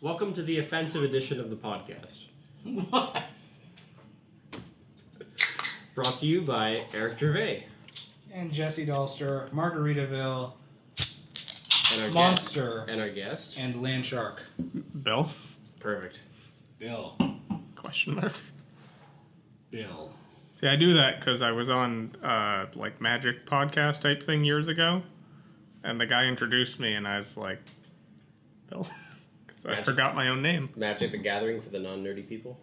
Welcome to the offensive edition of the podcast. What? Brought to you by Eric Gervais. And Jesse Dahlster, Margaritaville, And our Monster, Guest, and our guest. and Landshark. Bill? Perfect. Bill. Question mark. Bill. See, I do that because I was on like Magic podcast type thing years ago, and the guy introduced me, and I was like, Bill, because I Magic. forgot my own name. Magic the Gathering for the non-nerdy people.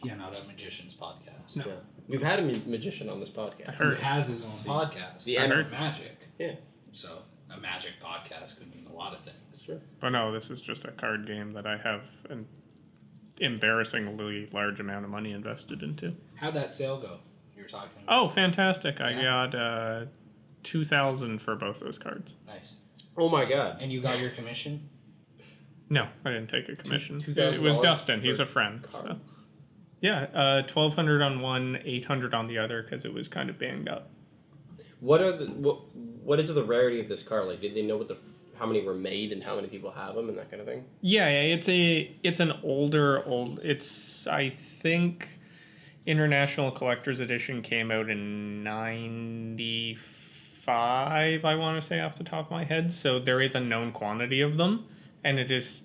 Yeah, not a magician's podcast. No. Yeah. We've had a magician on this podcast. I heard. He has his own podcast. The I about heard. magic. Yeah, So a magic podcast could mean a lot of things. that's true. But no, this is just a card game that I have an embarrassingly large amount of money invested into. How'd that sale go? You were talking. Oh, fantastic! I Yeah. got 2,000 for both those cards. Nice. Oh my god. And you got your commission? No, I didn't take a commission. $2,000 It was Dustin. for He's a friend. cards? So. Yeah, 1,200 on one, 800 on the other because it was kind of banged up. What is the rarity of this card? Like, did they know how many were made and how many people have them and that kind of thing? Yeah, it's an older. It's I think International Collector's Edition came out in '95. I want to say off the top of my head. So there is a known quantity of them, and it has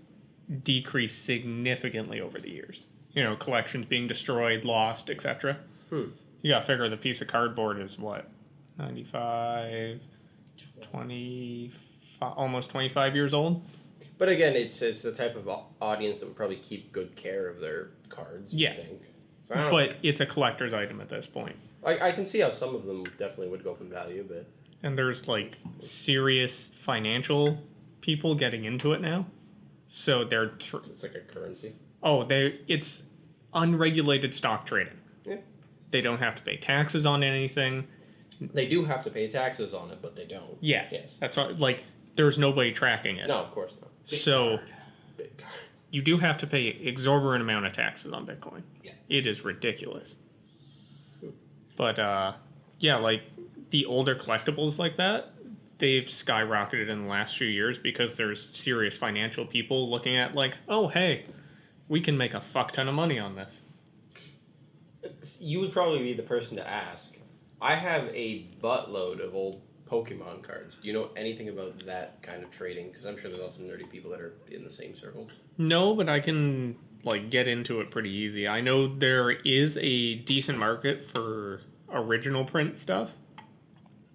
decreased significantly over the years. You know, collections being destroyed, lost, etc. You got to figure the piece of cardboard is what 95, 25, almost 25 years old. But again, it's the type of audience that would probably keep good care of their cards. Yes. I think. So I don't know. But it's a collector's item at this point. I can see how some of them definitely would go up in value, but And there's like serious financial people getting into it now. So they're it's like a currency. it's unregulated stock trading. Yeah. They don't have to pay taxes on anything. They do have to pay taxes on it, but they don't. Yes. That's why like there's nobody tracking it. No, of course not. So Big card. you do have to pay exorbitant amount of taxes on Bitcoin. Yeah. It is ridiculous. But yeah, like the older collectibles like that, they've skyrocketed in the last few years because there's serious financial people looking at like, oh hey, we can make a fuck ton of money on this. You would probably be the person to ask. I have a buttload of old Pokemon cards. Do you know anything about that kind of trading? Because I'm sure there's also nerdy people that are in the same circles. No, but I can like get into it pretty easy. I know there is a decent market for original print stuff.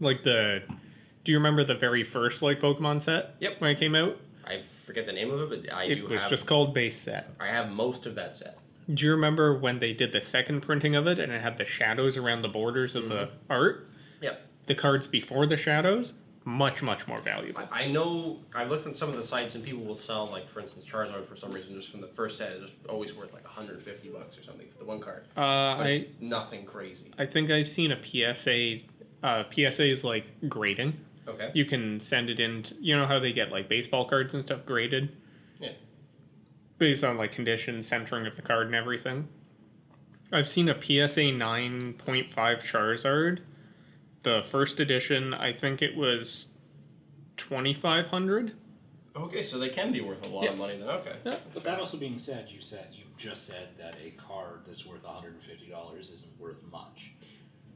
Like do you remember the very first like Pokemon set? Yep. When it came out? I forget the name of it, but I It do was have. just called base set. I have most of that set. Do you remember when they did the second printing of it and it had the shadows around the borders of the art? Yep. The cards before the shadows, much, much more valuable. I know. I've looked at some of the sites, and people will sell, like, for instance, Charizard for some reason just from the first set is just always worth like $150 or something for the one card. But it's nothing crazy. I think I've seen a PSA. PSA is like grading. Okay. You can send it in. You know how they get like baseball cards and stuff graded? Yeah. Based on like condition, centering of the card and everything. I've seen a PSA 9.5 Charizard. The first edition, I think it was 2,500. Okay, so they can be worth a lot of money then. Okay. Yeah. But that also being said, you just said that a card that's worth $150 isn't worth much.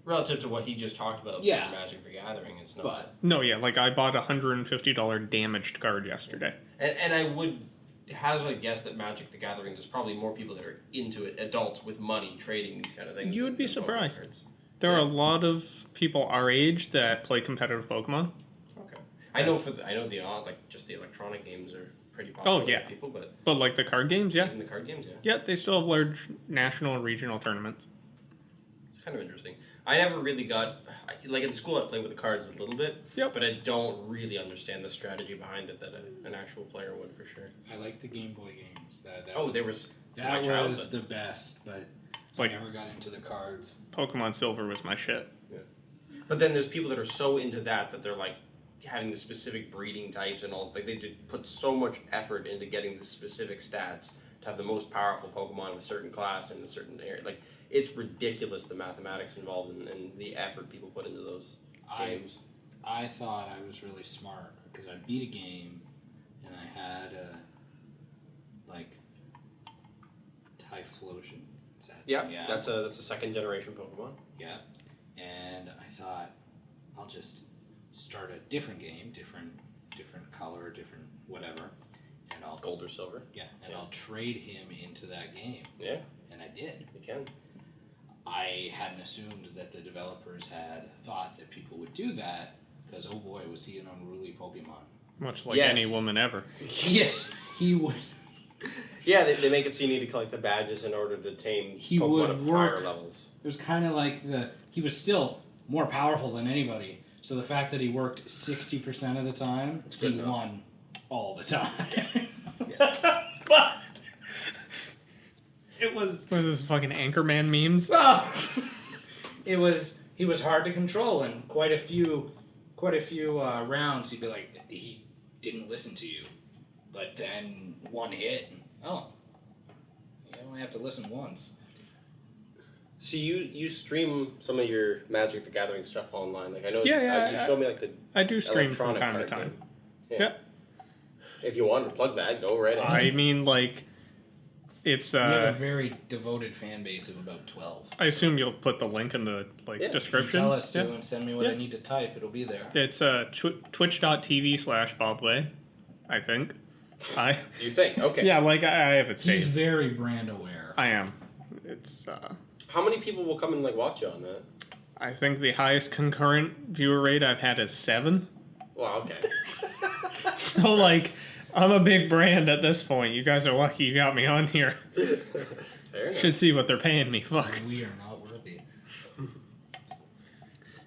Relative to what he just talked about Yeah. for Magic the Gathering, it's not. But No, yeah, like I bought a $150 damaged card yesterday. And I would hazard a guess that Magic the Gathering, there's probably more people that are into it, adults with money trading these kind of things. You would be than Pokemon surprised. cards. There are a lot of people our age that play competitive Pokemon. Okay. I know like just the electronic games are pretty popular Oh, yeah. with people, but But like the card games, yeah. even the card games, yeah. Yeah, they still have large national and regional tournaments. It's kind of interesting. I never really like in school I played with the cards a little bit, Yep. but I don't really understand the strategy behind it that an actual player would for sure. I like the Game Boy games. That They were that my was childhood. the best, but Like- I never got into the cards. Pokemon Silver was my shit. But then there's people that are so into that they're like having the specific breeding types and all. Like they just put so much effort into getting the specific stats to have the most powerful Pokemon of a certain class in a certain area. Like it's ridiculous the mathematics involved and the effort people put into those games. I thought I was really smart because I beat a game and I had like Typhlosion. Is that, Yeah, that's a second generation Pokemon. Yeah, and I thought I'll just start a different game, different color, different whatever, and I'll Gold or silver. I'll trade him into that game. Yeah, And I did. you can. I hadn't assumed that the developers had thought that people would do that because oh boy was he an unruly Pokemon. Much like Yes. any woman ever. Yes, he would. Yeah, they make it so you need to collect the badges in order to tame He Pokemon would of work. higher levels. It was kind of like he was still more powerful than anybody. So the fact that he worked 60% of the time, good he enough. won all the time. But It was what is this fucking Anchorman memes? he was hard to control, and quite a few rounds he'd be like, he didn't listen to you, but then one hit, and, you only have to listen once. So you stream some of your Magic the Gathering stuff online. Like I know Yeah, you I- showed me like the I do stream electronic from time to card time. game. Yeah. If you wanted to plug that, go right ahead. I mean, like, it's We have a very devoted fan base of about 12. I assume you'll put the link in the Yeah. If description. you tell us to Yeah. and send me what Yeah. I need to type, it'll be there. It's twitch.tv/Bobway, I think. You think? Okay. Yeah, like I have it He's saved. very brand aware. I am. It's How many people will come and like watch you on that? I think the highest concurrent viewer rate I've had is 7. Well, okay. So like I'm a big brand at this point. You guys are lucky you got me on here. Fair enough. Should see what they're paying me. Fuck. We are not worthy.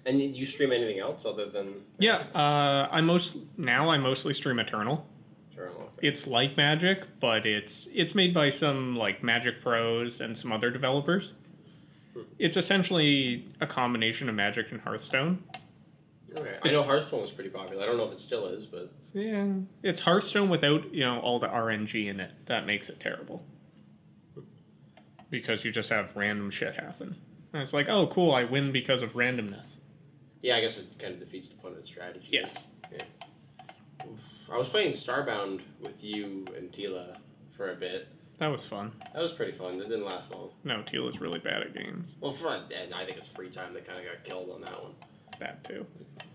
And you stream anything else other than? Yeah, I mostly stream Eternal. Eternal, okay. It's like Magic, but it's made by some like Magic pros and some other developers. It's essentially a combination of Magic and Hearthstone. Okay. I know Hearthstone was pretty popular. I don't know if it still is, but Yeah, it's Hearthstone without all the RNG in it. That makes it terrible. Because you just have random shit happen. And it's like, oh cool, I win because of randomness. yeah, I guess it kind of defeats the point of the strategy. Yes. Yeah. I was playing Starbound with you and Tila for a bit. That was fun. That was pretty fun. It didn't last long. No, Teal is really bad at games. Well, and I think it's free time that kind of got killed on that one. That too.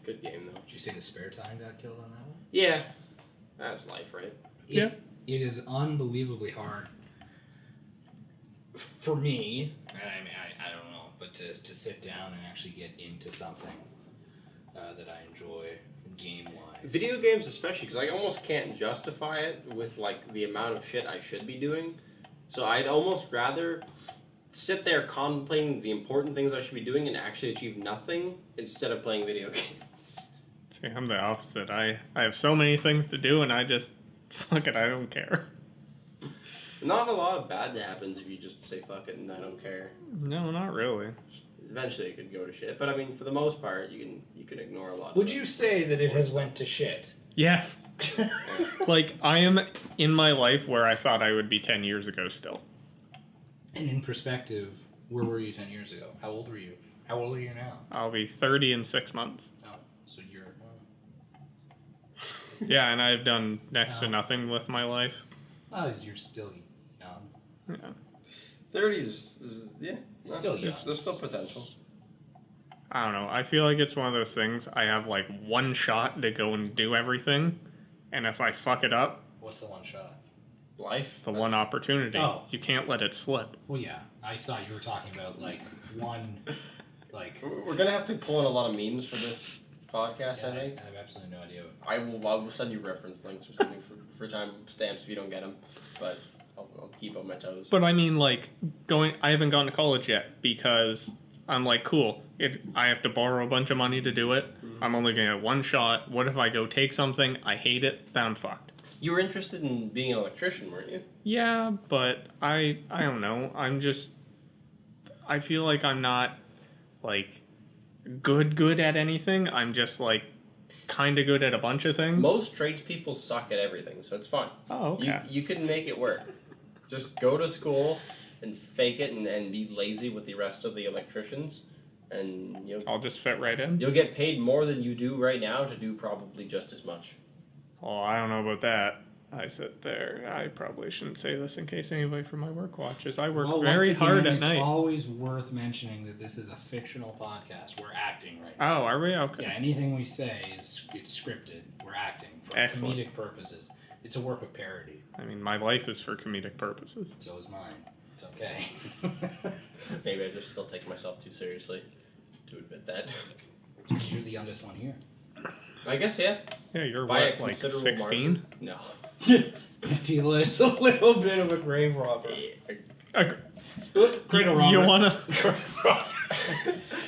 Good game though. Did you say the spare time got killed on that one? Yeah, that's life, right? Yeah. It is unbelievably hard for me. I mean, I don't know, but to sit down and actually get into something that I enjoy game-wise. Video games, especially, because I almost can't justify it with like the amount of shit I should be doing. So I'd almost rather sit there contemplating the important things I should be doing and actually achieve nothing instead of playing video games. See, I'm the opposite. I have so many things to do and I just, fuck it, I don't care. Not a lot of bad happens if you just say fuck it and I don't care. No, not really. Eventually it could go to shit, but I mean, for the most part, you can ignore a lot. Would of it. you say that it has went to shit? Yes. Like, I am in my life where I thought I would be 10 years ago still. And in perspective, where were you 10 years ago? How old were you? How old are you now? I'll be 30 in 6 months. Oh, so you're... Yeah, and I've done next to nothing with my life. Oh, you're still young. Yeah. 30s is yeah. Still young. There's still potential. I don't know. I feel like it's one of those things. I have like one shot to go and do everything, and if I fuck it up, What's the one shot? Life. the one opportunity, Oh. you can't let it slip. Well, yeah. I thought you were talking about, like, one... Like... We're gonna have to pull in a lot of memes for this podcast. Yeah, I think. I have absolutely no idea. I will send you reference links or something for time stamps if you don't get them, but I'll keep on my toes. But I mean, like, I haven't gone to college yet because I'm like, cool, I have to borrow a bunch of money to do it. I'm only going to get one shot. What if I go take something, I hate it, then I'm fucked. You were interested in being an electrician, weren't you? Yeah, but I don't know. I feel like I'm not, like, good at anything. I'm just, like, kind of good at a bunch of things. Most tradespeople suck at everything, so it's fine. Oh, okay. You can make it work. Just go to school and fake it and be lazy with the rest of the electricians, and I'll just fit right in. you'll get paid more than you do right now to do probably just as much. Oh, I don't know about that. I sit there. I probably shouldn't say this in case anybody from my work watches. I work Well, very once hard again, at night. It's always worth mentioning that this is a fictional podcast. We're acting right now. Oh, are we? Okay. Yeah, anything we say it's scripted. We're acting for Excellent. comedic purposes. It's a work of parody. I mean, my life is for comedic purposes. So is mine. It's okay. Maybe I just still take myself too seriously to admit that. You're the youngest one here. I guess, yeah. Yeah, you're By a what, like considerable 16? margin. No. Tila is a little bit of a grave robber. Cradle robber. You wanna?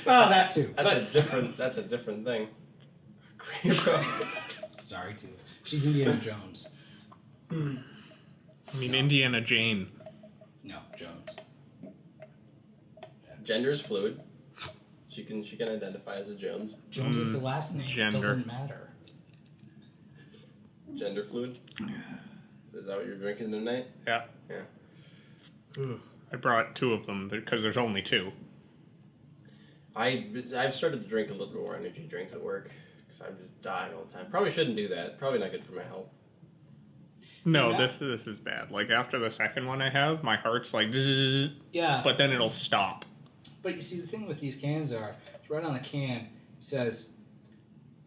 Oh, that too. That's a different thing. Sorry, Tila. She's Indiana Jones. I mean, Indiana Jane. No, Jones. Gender is fluid. She can identify as a Jones. Jones is the last name. Gender. It doesn't matter. Gender fluid. Is that what you're drinking tonight? Yeah. Yeah. I brought 2 of them because there's only 2. I've started to drink a little bit more energy drinks at work because I'm just dying all the time. Probably shouldn't do that. Probably not good for my health. No, Yeah. this is bad. Like after the second one I have, my heart's like, zzz, Yeah. but then it'll stop. But you see, the thing with these cans it's right on the can, it says,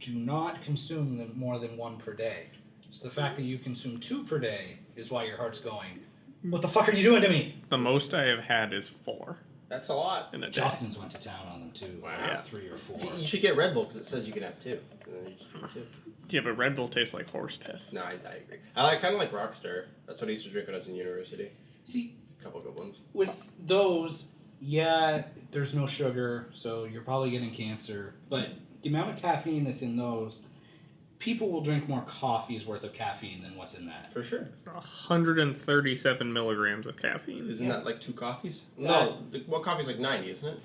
do not consume them more than 1 per day. So the fact that you consume 2 per day is why your heart's going, what the fuck are you doing to me? The most I have had is 4 That's a lot. in a day. Justin's went to town on them too. Wow. Like Yeah. 3 or 4. See, you should get Red Bull because it says you can have 2. And then you just drink 2. Yeah, but Red Bull tastes like horse piss. No, I agree. I kind of like Rockstar. That's what I used to drink when I was in university. See, A couple good ones. with those, yeah, there's no sugar, so you're probably getting cancer. But the amount of caffeine that's in those, people will drink more coffee's worth of caffeine than what's in that. For sure. 137 milligrams of caffeine. Isn't Yeah. that like 2 coffees? Yeah. No, well, coffee's like 90, isn't it?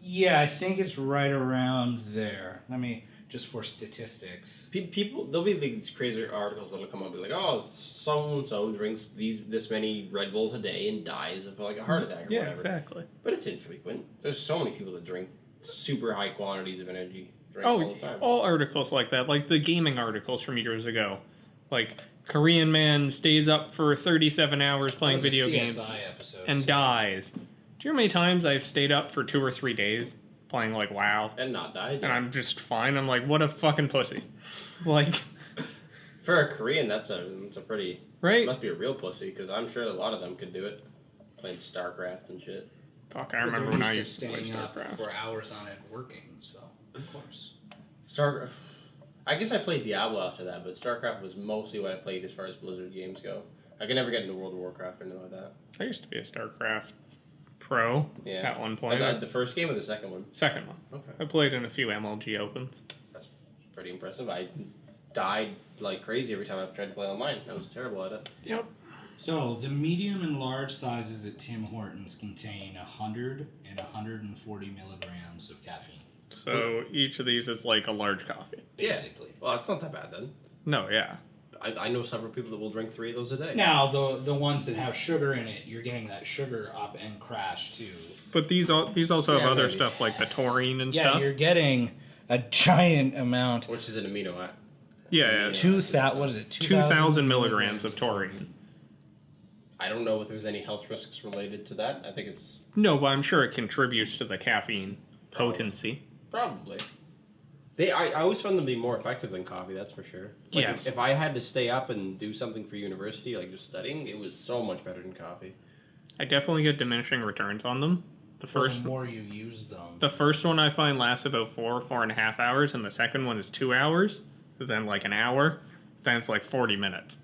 Yeah, I think it's right around there. Let me, just for statistics. People, there'll be these crazy articles that'll come up and be like, oh, so and so drinks this many Red Bulls a day and dies of like a heart attack or Yeah, whatever. exactly. But it's infrequent. There's so many people that drink super high quantities of energy drinks Oh, all the time. all articles like that, like the gaming articles from years ago. Like, Korean man stays up for 37 hours playing That was a video games CSI episode and too. dies. Do you know how many times I've stayed up for 2 or 3 days playing, like, WoW? And not died. And I'm just fine. I'm like, what a fucking pussy. Like, For a Korean, that's a pretty. right? Must be a real pussy because I'm sure a lot of them could do it. Playing StarCraft and shit. Fuck, I But remember they're when I used used to play staying up StarCraft. for hours on it working, so of course. StarCraft. I guess I played Diablo after that, but StarCraft was mostly what I played as far as Blizzard games go. I could never get into World of Warcraft or anything like that. I used to be a StarCraft pro Yeah. at one point. The first game or the second one? Second one. Okay. I played in a few MLG Opens. That's pretty impressive. I died like crazy every time I tried to play online. I was terrible at it. Yep. So the medium and large sizes at Tim Hortons contain 100 and 140 milligrams of caffeine, So each of these is like a large coffee. basically. Yeah. Well, it's not that bad then. No, yeah. I know several people that will drink 3 of those a day. Now the ones that have sugar in it, you're getting that sugar up and crash too. But these also have Yeah, other maybe. stuff like the taurine and Yeah, stuff. you're getting a giant amount. Which is an amino acid. Yeah, Yeah. What is it? 2,000 milligrams of taurine. I don't know if there's any health risks related to that. I think it's No, but I'm sure it contributes to the caffeine potency. probably. I always found them to be more effective than coffee, that's for sure. Like Yes. if I had to stay up and do something for university, like just studying, it was so much better than coffee. I definitely get diminishing returns on them. The first the more you use them. the first one I find lasts about 4.5 hours, and the second one is 2 hours, then like an hour, then it's like 40 minutes.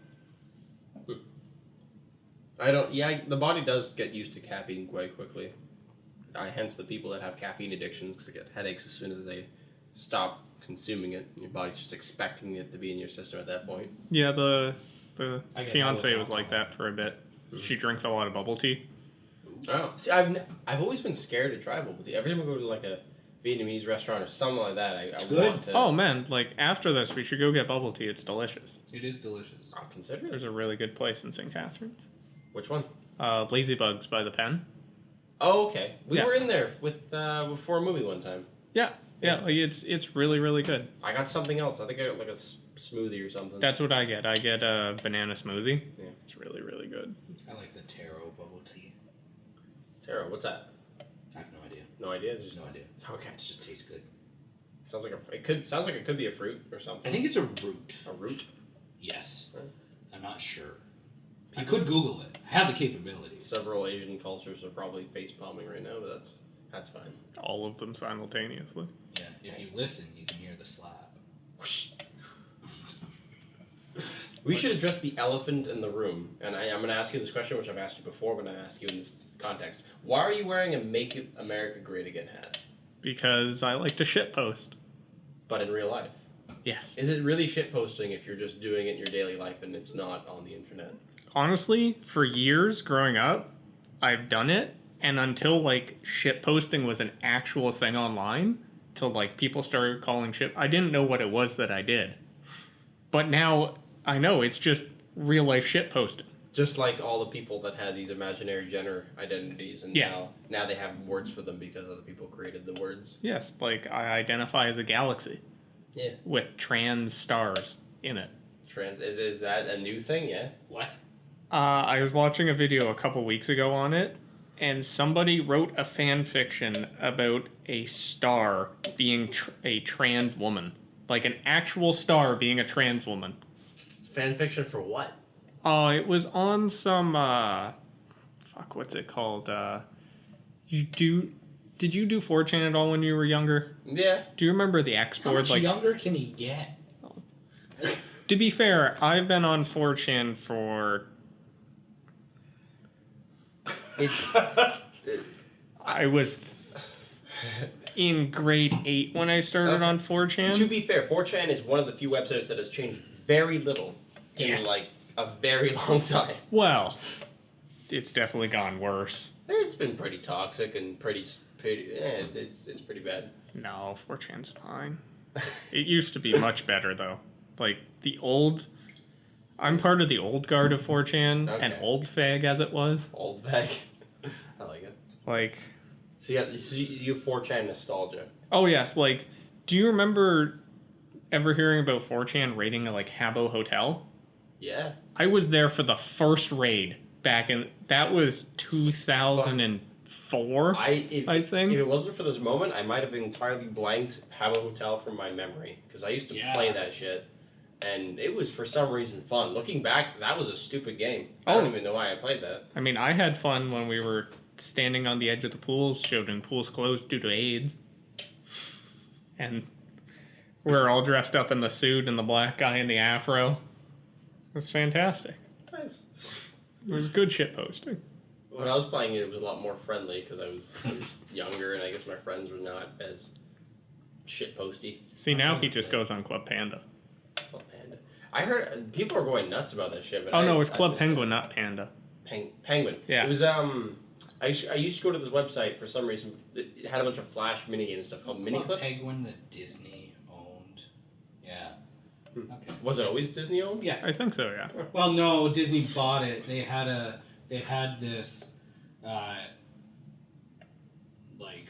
The body does get used to caffeine quite quickly. Hence the people that have caffeine addictions because they get headaches as soon as they stop consuming it. Your body's just expecting it to be in your system at that point. Yeah, the I get fiance that with was like alcohol. that for a bit. She drinks a lot of bubble tea. Oh, see, I've always been scared to try bubble tea. Every time I go to like a Vietnamese restaurant or something like that, I good. want to. Oh man, like after this, we should go get bubble tea. It's delicious. It is delicious. I'll consider it. There's a really good place in St. Catharines. Which one? Lazybugs by the Pen. Oh, okay. We Yeah. were in there with before a movie one time. Yeah, like it's really really good. I got something else. I think I got like a smoothie or something. That's what I get. I get a banana smoothie. Yeah. It's really, really good. I like the taro bubble tea. Taro, what's that? I have no idea. No idea. It's just No idea. Okay. It just tastes good. Sounds like it could be a fruit or something. I think it's a root. A root. Yes. Right. I'm not sure. I could Google it. I have the capabilities. Several Asian cultures are probably face palming right now, but that's fine. All of them simultaneously. Yeah. If you listen, you can hear the slap. We should address the elephant in the room, and I'm going to ask you this question, which I've asked you before, but I ask you in this context. Why are you wearing a "Make America Great Again" hat? Because I like to shitpost. But in real life, Yes. is it really shit posting if you're just doing it in your daily life and it's not on the internet? Honestly, for years growing up, I've done it, and until like shit posting was an actual thing online, till like people started calling shit, I didn't know what it was that I did. But now I know it's just real life shit posting. Just like all the people that had these imaginary gender identities, and Yes. now they have words for them because other people created the words. Yes, like I identify as a galaxy Yeah. with trans stars in it. Is that a new thing? Yeah. What? I was watching a video a couple weeks ago on it, and somebody wrote a fan fiction about a star being a trans woman. Like an actual star being a trans woman. Fan fiction for what? It was on some, what's it called? Did you do 4chan at all when you were younger? Yeah. Do you remember the X How board? much Like, younger can he get? to be fair, I've been on 4chan for I was in grade 8 when I started on 4chan. To be fair, 4chan is one of the few websites that has changed very little in Yes. like a very long time. Well, it's definitely gone worse. It's been pretty toxic and it's pretty bad. No, 4chan's fine. It used to be much better though. Like I'm part of the old guard of 4chan and Okay. old fag as it was. Old bag. I like it. Like, So you have 4chan nostalgia. oh yes, like, do you remember ever hearing about 4chan raiding like Habbo Hotel? Yeah. I was there for the first raid that was 2004. I think. If it wasn't for this moment, I might have entirely blanked Habbo Hotel from my memory because I used to play that shit, and it was for some reason fun. Looking back, that was a stupid game. I don't even know why I played that. I mean, I had fun when we were standing on the edge of the pools, shouting "pools closed due to AIDS," and we're all dressed up in the suit and the black guy in the afro. It was fantastic. Nice. It was good shit posting. When I was playing it, it was a lot more friendly because I was younger, and I guess my friends were not as shit posty. See, now he just goes on Club Panda. Club Panda. I heard people are going nuts about that shit. But Oh no, it's Club missed Penguin, not Panda. Penguin. Yeah. It was I used to go to this website for some reason. It had a bunch of Flash minigames and stuff called Mini Club Clips. Penguin that Disney owned. Yeah. Okay. Was it always Disney owned? Yeah. I think so, yeah. Well, no, Disney bought it. They had this, like,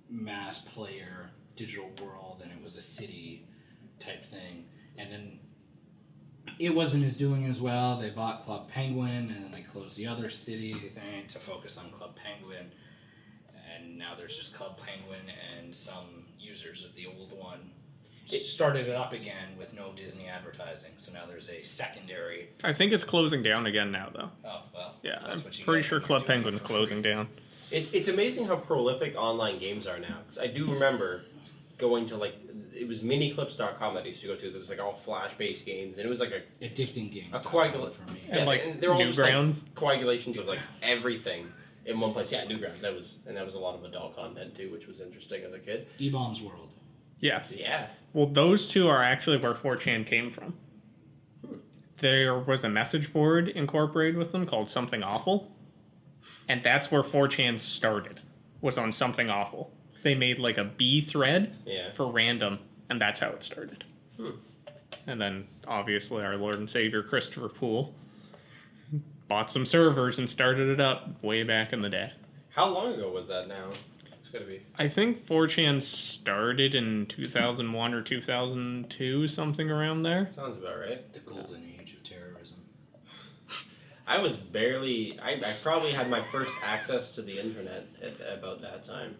mass player digital world, and it was a city type thing. And then it wasn't as doing as well. They bought Club Penguin, and then they closed the other city thing to focus on Club Penguin. And now there's just Club Penguin, and some users of the old one started it up again with no Disney advertising. So now there's a secondary. I think it's closing down again now, though. Oh well. Yeah, that's I'm what you pretty get sure when you're Club doing it Penguin's for closing free. down. It's amazing how prolific online games are now. Because I do remember going to it was miniclips.com that I used to go to. That was like all Flash based games, and it was like Addicting games. a coagulate for me. And, like, they're all just Newgrounds. like coagulations of like everything in one place. Yeah, Newgrounds. That was a lot of adult content too, which was interesting as a kid. E-Bombs World. Yes. Yeah. Well, those two are actually where 4chan came from. There was a message board incorporated with them called Something Awful, and that's where 4chan started, was on Something Awful. They made like a B thread for random, and that's how it started. And then, obviously, our Lord and Savior Christopher Poole bought some servers and started it up way back in the day. How long ago was that now? It's gotta be. I think 4chan started in 2001 or 2002, something around there. Sounds about right. The golden age of terrorism. I was barely. I probably had my first access to the internet at about that time.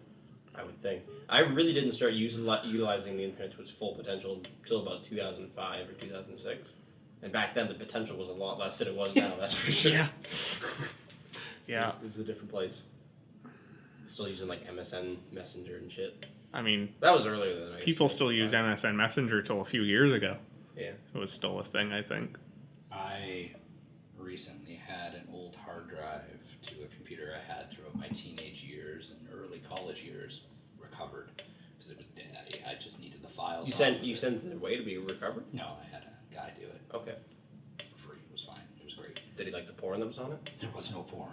I would think. I really didn't start utilizing the internet to its full potential until about 2005 or 2006. And back then, the potential was a lot less than it was now. That's for sure. Yeah. Yeah. It was a different place. Still using like MSN Messenger and shit. I mean, That was earlier than I. people still used MSN Messenger till a few years ago. Yeah. It was still a thing, I think. I recently had an old hard drive to a computer I had throughout my teenage years and early college years recovered because it was I just needed the files. You off sent of you it. sent it away to be recovered. No, I had a guy do it Okay. for free. It was fine. It was great. Did he like the porn that was on it? There was no porn,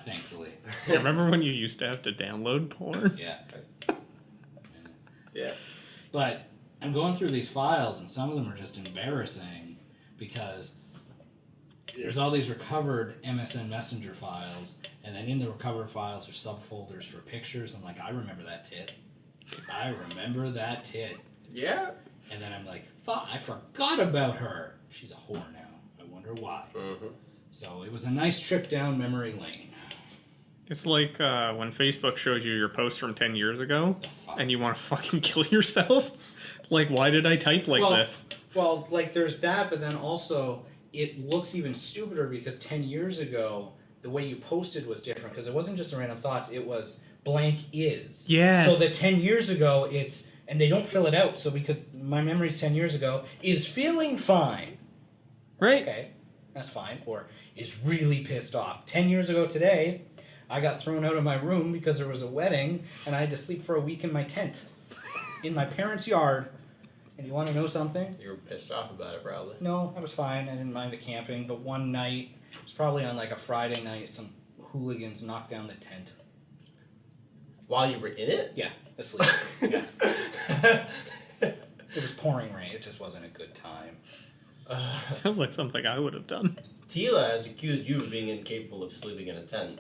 thankfully. Remember when you used to have to download porn? Yeah. Yeah. But I'm going through these files, and some of them are just embarrassing because there's all these recovered MSN Messenger files, and then in the recovered files are subfolders for pictures. I'm like, I remember that tit. I remember that tit. Yeah. And then I'm like, fuck, I forgot about her. She's a whore now. I wonder why. Mm-hmm. So it was a nice trip down memory lane. It's like when Facebook shows you your post from 10 years ago The fuck? and you want to fucking kill yourself. Like, why did I type like Well, this? Well, like there's that, but then also it looks even stupider because 10 years ago, the way you posted was different because it wasn't just a random thoughts, it was blank is. Yes. So that 10 years ago, it's, and they don't fill it out, so because my memory's 10 years ago, is feeling fine. Right? Okay, that's fine. Or is really pissed off. 10 years ago today, I got thrown out of my room because there was a wedding and I had to sleep for a week in my tent in my parents' yard. And you want to know something? You were pissed off about it, probably. No, I was fine. I didn't mind the camping. But one night, it was probably on like a Friday night, some hooligans knocked down the tent. While you were in it? Yeah, asleep. Yeah. It was pouring rain. It just wasn't a good time. Sounds like something I would have done. Tila has accused you of being incapable of sleeping in a tent.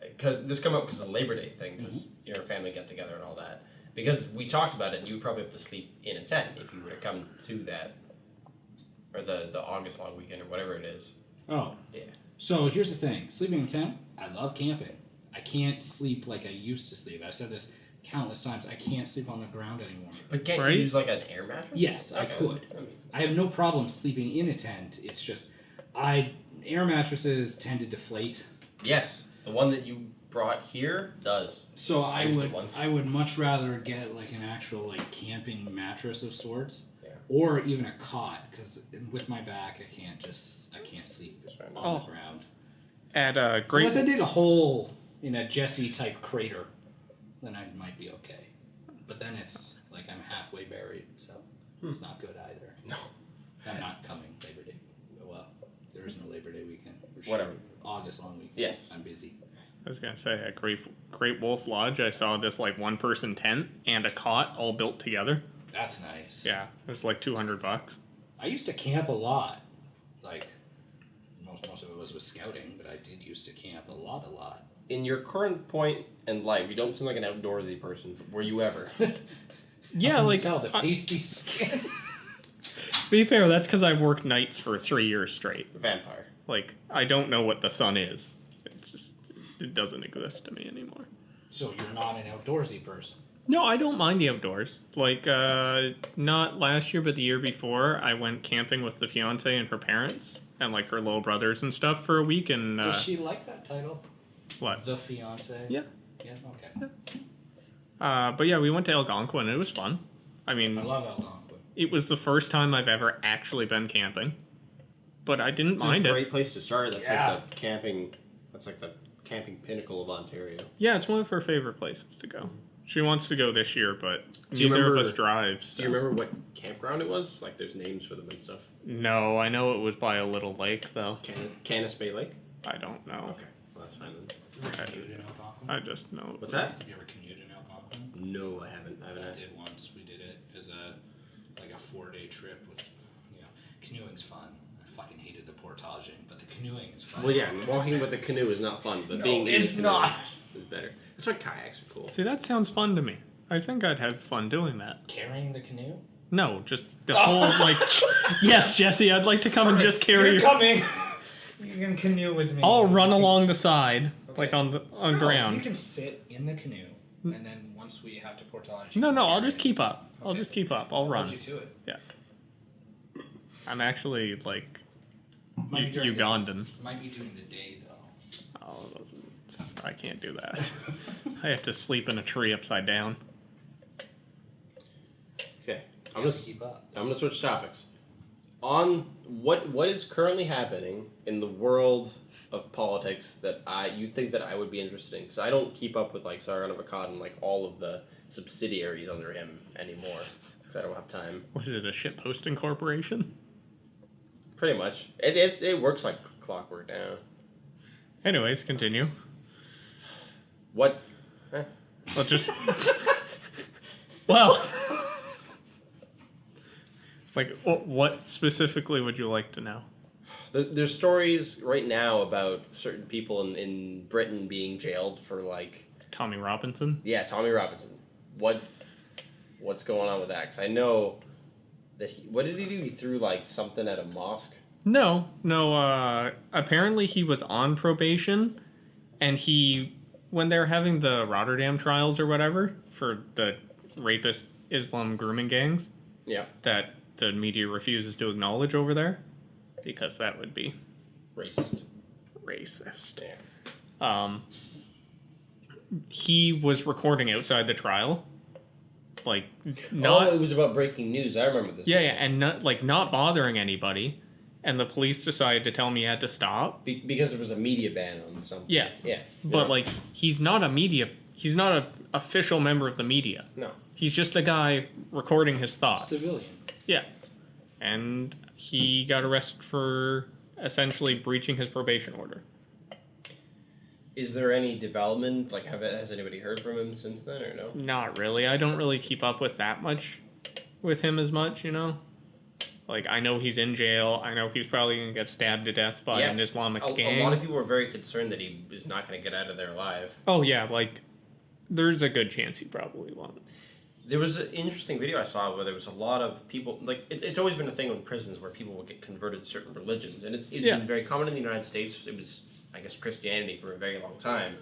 Because this come up because of the Labor Day thing, because your family get together and all that. Because we talked about it, and you would probably have to sleep in a tent if you were to come to that, or the August long weekend or whatever it is. Oh. Yeah. So here's the thing. Sleeping in a tent, I love camping. I can't sleep like I used to sleep. I've said this countless times. I can't sleep on the ground anymore. But can't Right? you use like an air mattress? Yes, I could. I have no problem sleeping in a tent. It's just, air mattresses tend to deflate. Yes, the one that you brought here does. So I used it would once. I would much rather get like an actual like camping mattress of sorts, Yeah. or even a cot because with my back I can't sleep on Oh. the ground. At a Unless I great dig a hole in a Jesse type crater, then I might be okay. But then it's like I'm halfway buried, so it's not good either. No. I'm not coming Labor Day. Well, there is no Labor Day weekend. Or Whatever. August long weekend. Yes. I'm busy. I was gonna say at Great Wolf Lodge, I saw this like 1-person tent and a cot all built together. That's nice. Yeah, it was like $200. I used to camp a lot. Like most of it was with scouting, but I did used to camp a lot. In your current point in life, you don't seem like an outdoorsy person. Were you ever? Yeah, I can like tell the pasty skin. to be fair, that's because I've worked nights for 3 years straight. Vampire. Like I don't know what the sun is. It's just it doesn't exist to me anymore. So you're not an outdoorsy person. No, I don't mind the outdoors. Like, not last year, but the year before, I went camping with the fiance and her parents, and like her little brothers and stuff for a week. And Does she like that title? what? The fiance? Yeah. Yeah, okay. But yeah, we went to Algonquin. And it was fun. I mean, I love Algonquin. it was the first time I've ever actually been camping, but I didn't mind it. Great place to start. That's Yeah. like the camping. That's like the camping pinnacle of Ontario. Yeah, it's one of her favorite places to go. She wants to go this year, but Do you neither of remember- us drives. Do you remember what campground it was? Like, there's names for them and stuff. No, I know it was by a little lake, though. Canis Bay Lake. I don't know. Okay, well, that's fine then. You ever commute in Algonquin? I just know. it What's was- that? You ever commute in Algonquin? No, I haven't. I haven't. I did once. We did it as a 4-day trip with, canoeing's fun. I fucking hated the portaging, but the canoeing is fun. Well, yeah, walking with a canoe is not fun, but No, being in it's a canoe not. is better. That's why kayaks are cool. See, that sounds fun to me. I think I'd have fun doing that. Carrying the canoe? No, just the whole, like... Yes, Jesse, I'd like to come and just carry You're your... coming! You can canoe with me. I'll run along the side, like on No, ground. You can sit in the canoe, and then once we have to portage... No, I'll carry just it. keep up. I'll Okay. just keep up. I'll run. Hold you to it. Yeah. I'm actually, like, Might be during Ugandan. Might be during the day, though. Oh, I can't do that. I have to sleep in a tree upside down. Okay, I'm gonna keep up. I'm gonna switch topics. On what is currently happening in the world of politics that you think that I would be interested in? Because I don't keep up with like Sargon of Akkad and like all of the subsidiaries under him anymore. Because I don't have time. What is it, a ship posting corporation? Pretty much, it works like clockwork now. Anyways, continue. What? Well, just... Well... Like, what specifically would you like to know? There's stories right now about certain people in Britain being jailed for like... Tommy Robinson? Yeah, Tommy Robinson. What's going on with that? Because I know that what did he do? He threw like something at a mosque. No. Apparently he was on probation, and when they're having the Rotterdam trials or whatever for the rapist Islam grooming gangs, Yeah, that the media refuses to acknowledge over there, because that would be racist. racist. He was recording outside the trial, like It was about breaking news. I remember this. yeah, and not bothering anybody, and the police decided to tell me he had to stop. Because there was a media ban on something. Yeah, Yeah. but like he's not an official member of the media. No. He's just a guy recording his thoughts. Civilian. Yeah, and he got arrested for essentially breaching his probation order. Is there any development? Like, has anybody heard from him since then, or no? Not really. I don't really keep up with that much with him as much, you know? Like, I know he's in jail. I know he's probably going to get stabbed to death by an Islamic gang. A lot of people are very concerned that he is not going to get out of there alive. Oh, yeah, like, there's a good chance he probably won't. There was an interesting video I saw where there was a lot of people, like, it's always been a thing in prisons where people will get converted to certain religions. And it's been very common in the United States. It was, I guess, Christianity for a very long time.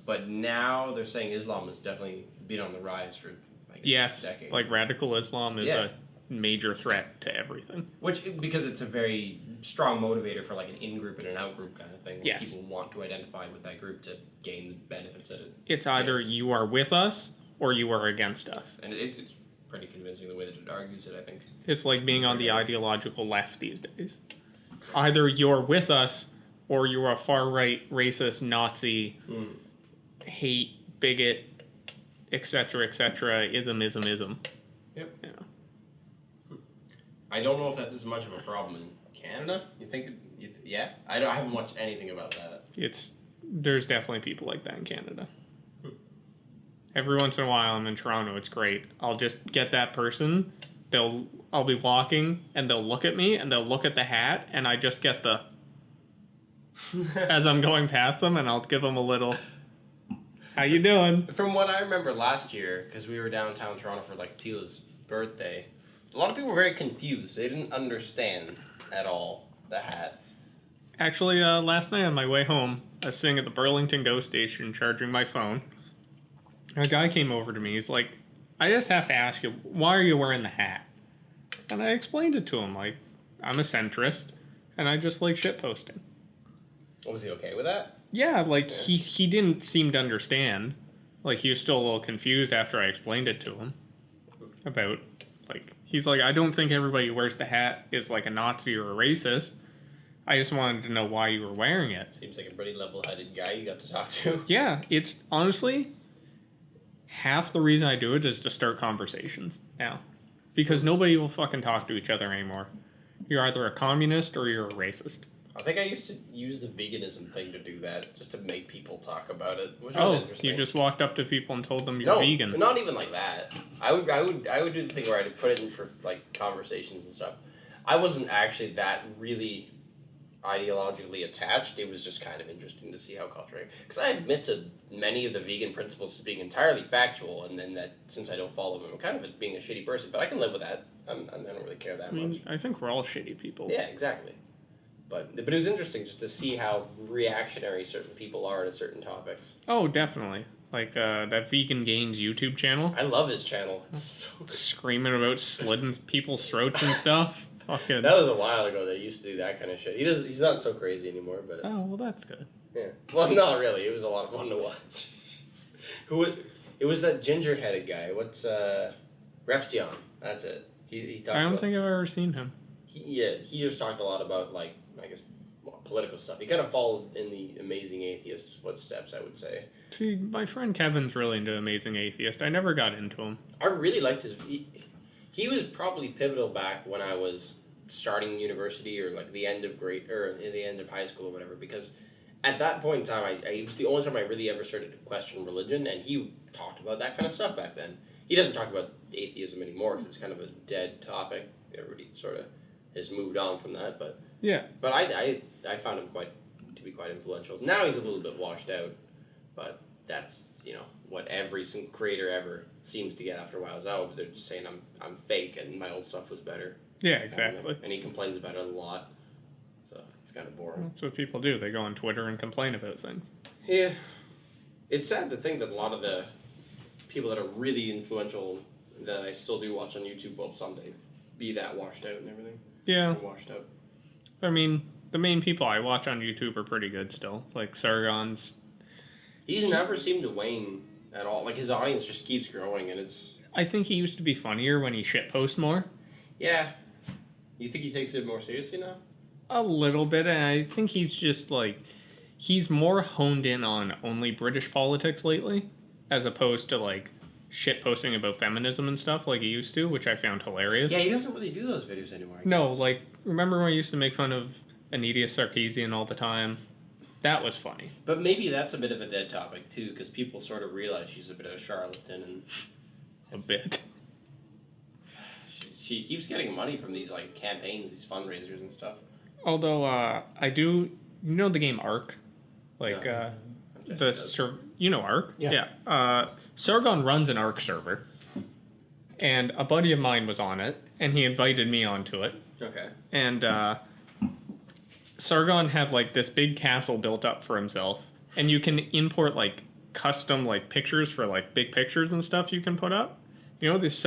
But now they're saying Islam has definitely been on the rise for, I guess, decades. Like, radical Islam is a major threat to everything. Because it's a very strong motivator for, like, an in-group and an out-group kind of thing. Where Yes. people want to identify with that group to gain the benefits that it It's either gives. you are with us or you are against us. And it's pretty convincing the way that it argues it, I think. It's like being on the ideological left these days. Either you're with us or you're a far-right, racist, Nazi, hate, bigot, etc., ism. Yep. Yeah. I don't know if that's as much of a problem in Canada. You think? Yeah, I haven't watched anything about that. There's definitely people like that in Canada. Every once in a while, I'm in Toronto. It's great. I'll just get that person. I'll be walking, and they'll look at me, and they'll look at the hat, and I just get the as I'm going past them, and I'll give them a little. How you doing? From what I remember last year, because we were downtown Toronto for like Tila's birthday, a lot of people were very confused. They didn't understand at all the hat. Actually, last night on my way home, I was sitting at the Burlington GO station charging my phone. A guy came over to me. He's like, I just have to ask you, why are you wearing the hat? And I explained it to him, like, I'm a centrist, and I just like shitposting. Was he okay with that? Yeah, like, he didn't seem to understand. Like, he was still a little confused after I explained it to him. About, like, he's like, I don't think everybody who wears the hat is, like, a Nazi or a racist. I just wanted to know why you were wearing it. Seems like a pretty level-headed guy you got to talk to. Yeah, it's honestly half the reason I do it is to start conversations now. Because nobody will fucking talk to each other anymore. You're either a communist or you're a racist. I think I used to use the veganism thing to do that, just to make people talk about it, which was interesting. You just walked up to people and told them you're vegan. Not even like that. I would do the thing where I'd put it in for like conversations and stuff. I wasn't actually that really. ideologically attached. It was just kind of interesting to see how culture. Because I admit to many of the vegan principles as being entirely factual, and then that since I don't follow them, I'm kind of being a shitty person. But I can live with that. I don't really care that I mean, much. I think we're all shitty people. Yeah, exactly. But it was interesting just to see how reactionary certain people are to certain topics. Oh, definitely. Like that Vegan Gains YouTube channel, I love his channel. It's so good. screaming about slitting people's throats and stuff. Fucking. That was a while ago that he used to do that kind of shit. He's not so crazy anymore, but Oh well, that's good. yeah. Well, not really. It was a lot of fun to watch. It was that ginger-headed guy. What's Repsion? That's it. He talked I don't about, think I've ever seen him. he just talked a lot about like I guess political stuff. He kind of followed in the Amazing Atheist footsteps, I would say. See, my friend Kevin's really into Amazing Atheist. I never got into him. I really liked his. He was probably pivotal back when I was starting university or like the end of the end of high school or whatever. Because at that point in time, it was the only time I really ever started to question religion, and he talked about that kind of stuff back then. He doesn't talk about atheism anymore because it's kind of a dead topic. Everybody sort of has moved on from that, but Yeah. But I found him to be quite influential. Now he's a little bit washed out, but that's what every single creator ever seems to get after a while. Is they're just saying I'm fake and my old stuff was better. Yeah, exactly. And he complains about it a lot, so it's kind of boring. That's what people do. They go on Twitter and complain about things. Yeah, it's sad to think that a lot of the people that are really influential that I still do watch on YouTube will someday be that washed out and everything. Yeah. Washed out. I mean, the main people I watch on YouTube are pretty good still. Like Sargon's. He's never seemed to wane at all. Like his audience just keeps growing, and it's I think he used to be funnier when he shitpost more. yeah. You think he takes it more seriously now? A little bit, and I think he's just like he's more honed in on only British politics lately, as opposed to like shit posting about feminism and stuff like he used to, which I found hilarious. Yeah, he doesn't really do those videos anymore. I No, guess. like remember when I used to make fun of Anita Sarkeesian all the time? That was funny. But maybe that's a bit of a dead topic too, because people sort of realize she's a bit of a charlatan, and A bit. she keeps getting money from these like campaigns, these fundraisers and stuff. Although I do, the game Ark, like No. Ark. Yeah. Sargon runs an Ark server, and a buddy of mine was on it, and he invited me onto it, Okay. and Sargon had like this big castle built up for himself, and you can import like custom like pictures for like big pictures and stuff you can put up. This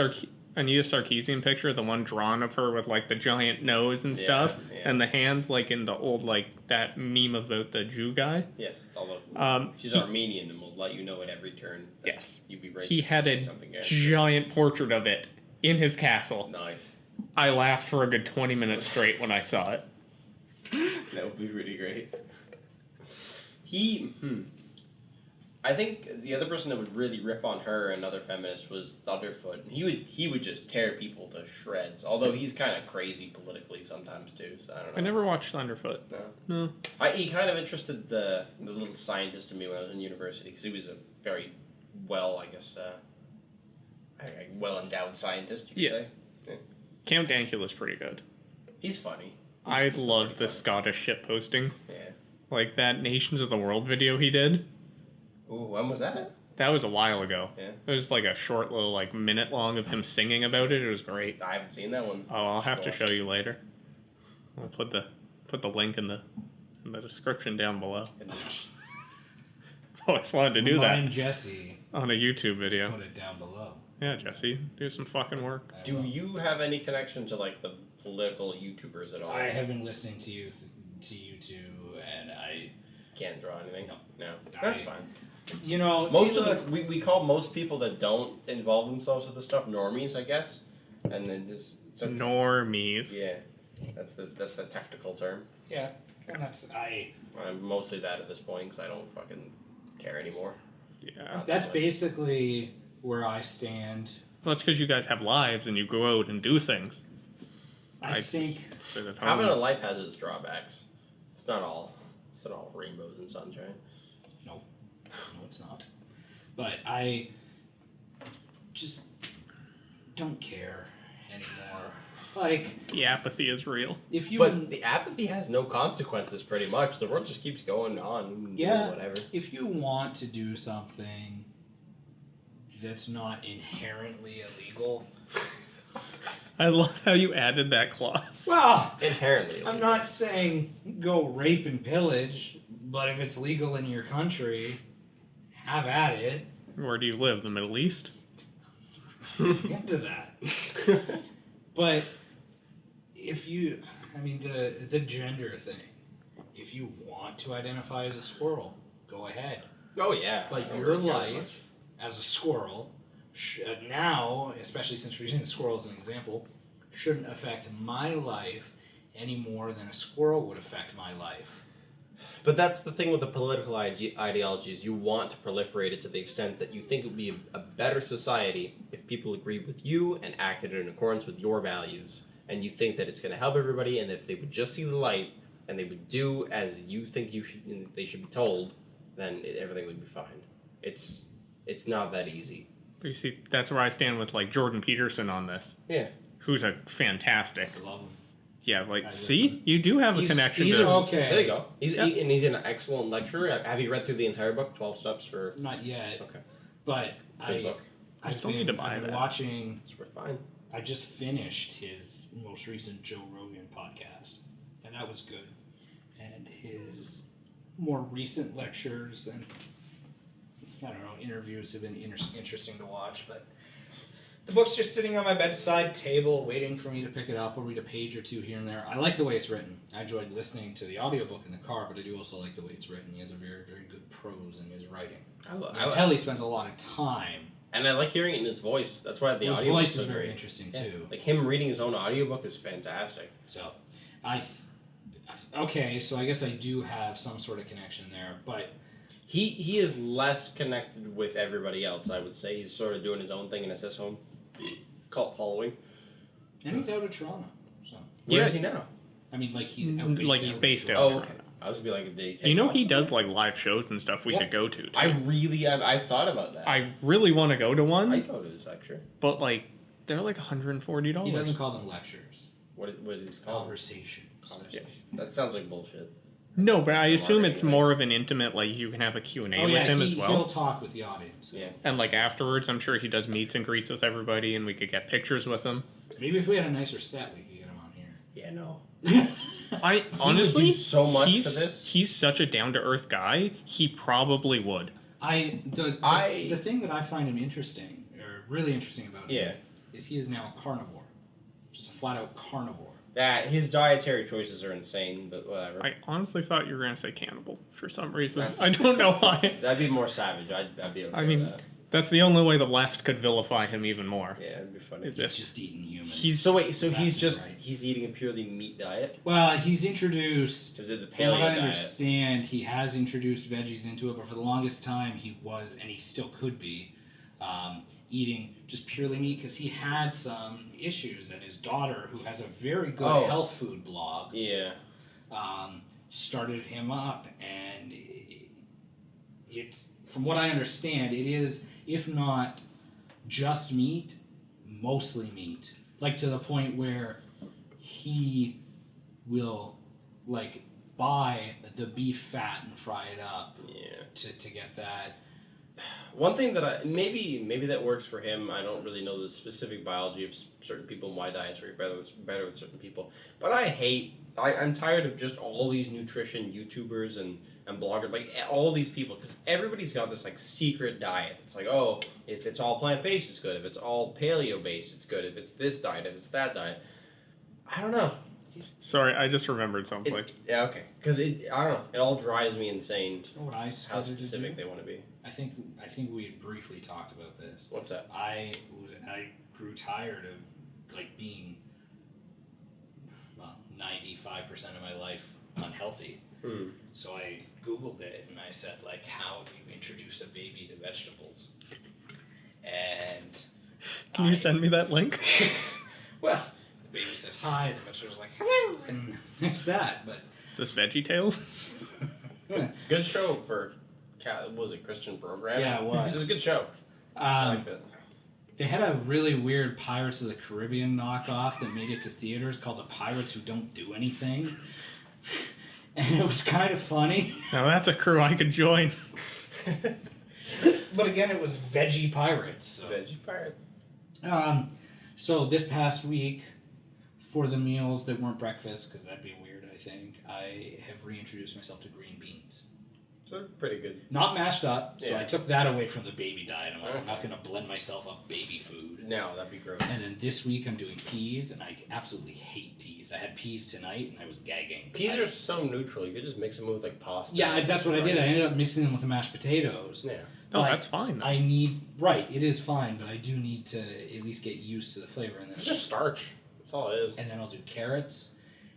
Anita Sarkeesian picture, the one drawn of her with like the giant nose and stuff, yeah. and the hands like in the old like that meme about the Jew guy. Yes. Although she's he- Armenian and will let you know at every turn. That Yes. You'd be racist. He had to a say something else. giant portrait of it in his castle. Nice. I laughed for a good 20 minutes straight when I saw it. That would be really great. I think the other person that would really rip on her, another feminist, was Thunderfoot. And he would just tear people to shreds. Although he's kind of crazy politically sometimes too. So I don't know. I never watched Thunderfoot. No. No. He kind of interested the little scientist in me when I was in university because he was a very well endowed scientist. You could say. Count Dankula's pretty good. He's funny. I He's loved pretty the Scottish shit posting. funny. Yeah. Like that Nations of the World video he did. Ooh, when was that? That was a while ago. Yeah. It was like a short little like minute long of him singing about it. It was great. I haven't seen that one. Oh, I'll have to show you later. I'll put the link in the description down below. I always wanted to do Remind that Jesse. on a YouTube video. Put it down below. Yeah, Jesse, do some fucking work. I Do will. you have any connection to like the political YouTubers at all? I have been listening to you two, and I. Can't draw anything. No. That's I- fine. Most Most of we call most people that don't involve themselves with this stuff normies, I guess. And then it's okay. Normies. Yeah, that's the technical term. Yeah, and I'm mostly that at this point because I don't fucking care anymore. Yeah. that's basically where I stand. Well, that's because you guys have lives and you go out and do things. I think just sit at Having home. a life has its drawbacks. It's not all rainbows and sunshine. no, it's not. But I just don't care anymore. like The apathy is real. if you But the apathy has no consequences, pretty much. The world just keeps going on. Yeah. Whatever. if you want to do something that's not inherently illegal, I love how you added that clause. well, Inherently. I'm not saying go rape and pillage, but if it's legal in your country, have at it. Where do you live? The Middle East? Get to that. But if you, I mean, the gender thing, if you want to identify as a squirrel, go ahead. Oh, yeah. I But don't your really care life much. as a squirrel, now, especially since we're using the squirrel as an example, shouldn't affect my life any more than a squirrel would affect my life. But that's the thing with the political ideologies. You want to proliferate it to the extent that you think it would be a better society if people agreed with you and acted in accordance with your values. And you think that it's going to help everybody, and if they would just see the light and they would do as you think they should be told, then everything would be fine. It's not that easy. But you see, that's where I stand with like Jordan Peterson on this, Yeah. who's a fantastic. I love them. Yeah, like, I see, listen. you do have a connection He's to. Okay. There you go. Yeah. And he's an excellent lecturer. Have you read through the entire book, 12 Steps for... Not yet, Okay. but Good book. I still need to buy I've been that. watching. It's worth buying. I just finished his most recent Joe Rogan podcast, and that was good. And his more recent lectures and I don't know interviews have been interesting to watch. But the book's just sitting on my bedside table, waiting for me to pick it up. I'll read a page or two here and there. I like the way it's written. I enjoyed listening to the audiobook in the car, but I do also like the way it's written. He has a very, very good prose in his writing. I can tell he spends a lot of time. And I like hearing it in his voice. That's why the His audio voice so is very great. interesting Yeah. too. Like him reading his own audiobook is fantastic. So, okay, so I guess I do have some sort of connection there, but He is less connected with everybody else, I would say. He's sort of doing his own thing and has his own cult following. and he's out of Toronto, so Where Yeah. is he now? I mean, like he's out Like, he's based out. Oh, okay. I was gonna be like, did he take You know, off he somewhere? does like live shows and stuff we Yeah. could go to. Too. I've thought about that. I really want to go to one, I'd go to his lecture. but like they're like $140. He doesn't call them lectures, What is it called? conversations. Conversation. That sounds like bullshit. No, but I It's a assume lot it's anyway. more of an intimate, like you can have a Q&A Oh with yeah, him he, as well. he'll talk with the audience. Yeah. And like afterwards, I'm sure he does meets and greets with everybody, and we could get pictures with him. Maybe if we had a nicer set, we could get him on here. Yeah, no. I honestly, would do so much he's, for this. He's such a down to earth guy. He probably would. The thing that I find him interesting, or really interesting about him, Yeah. is he is now a carnivore, just a flat out carnivore. That his dietary choices are insane, but whatever. I honestly thought you were gonna say cannibal for some reason. That's- I don't know why. That'd be more savage. I'd be okay I mean, with that. that's the only way the left could vilify him even more. Yeah, it'd be funny. Is He's this? just eating humans. He's So wait, so he's That's just right. he's eating a purely meat diet? Well, he's introduced. Is it the From what paleo I diet? understand, he has introduced veggies into it, but for the longest time he was, and he still could be, eating just purely meat because he had some issues, and his daughter, who has a very good Oh. health food blog, Yeah. started him up, and it's, from what I understand, it is, if not just meat, mostly meat. Like to the point where he will like buy the beef fat and fry it up Yeah. to get that. One thing that maybe that works for him. I don't really know the specific biology of certain people and why diets are better with certain people. But I'm tired of just all these nutrition YouTubers and bloggers, like all these people, because everybody's got this like secret diet. It's like, oh, if it's all plant based, it's good. If it's all paleo based, it's good. If it's this diet, if it's that diet, I don't know. Sorry, I just remembered something. Yeah, okay. Because I don't know. It all drives me insane. You know what I How started to specific do? they want to be. I think we had briefly talked about this. What's that? I grew tired of like being 95% of my life unhealthy. Hmm. So I Googled it and I said, like, how do you introduce a baby to vegetables? And Can you send me that link? well, the baby says hi, the vegetable's like, hello, and it's that, but Is this Veggie Tales? Good show for, what was it, Christian program? Yeah, it was. It was a good show. I um, liked it. They had a really weird Pirates of the Caribbean knockoff that made it to theaters called The Pirates Who Don't Do Anything. And it was kind of funny. Now that's a crew I could join. But again, it was veggie pirates. So. Veggie pirates. So this past week, for the meals that weren't breakfast, because that'd be weird, I think, I have reintroduced myself to green beans. So they're pretty good. Not mashed up, so Yeah. I took that away from the baby diet. I'm like, I'm not going to blend myself up baby food. No, that'd be gross. And then this week I'm doing peas, and I absolutely hate peas. I had peas tonight, and I was gagging. Peas are so neutral. You could just mix them with like pasta. Yeah, that's what I did. I ended up mixing them with the mashed potatoes. Yeah. Oh, But that's fine. I need, right, it is fine, but I do need to at least get used to the flavor. And then It's just starch. That's all it is. and then I'll do carrots,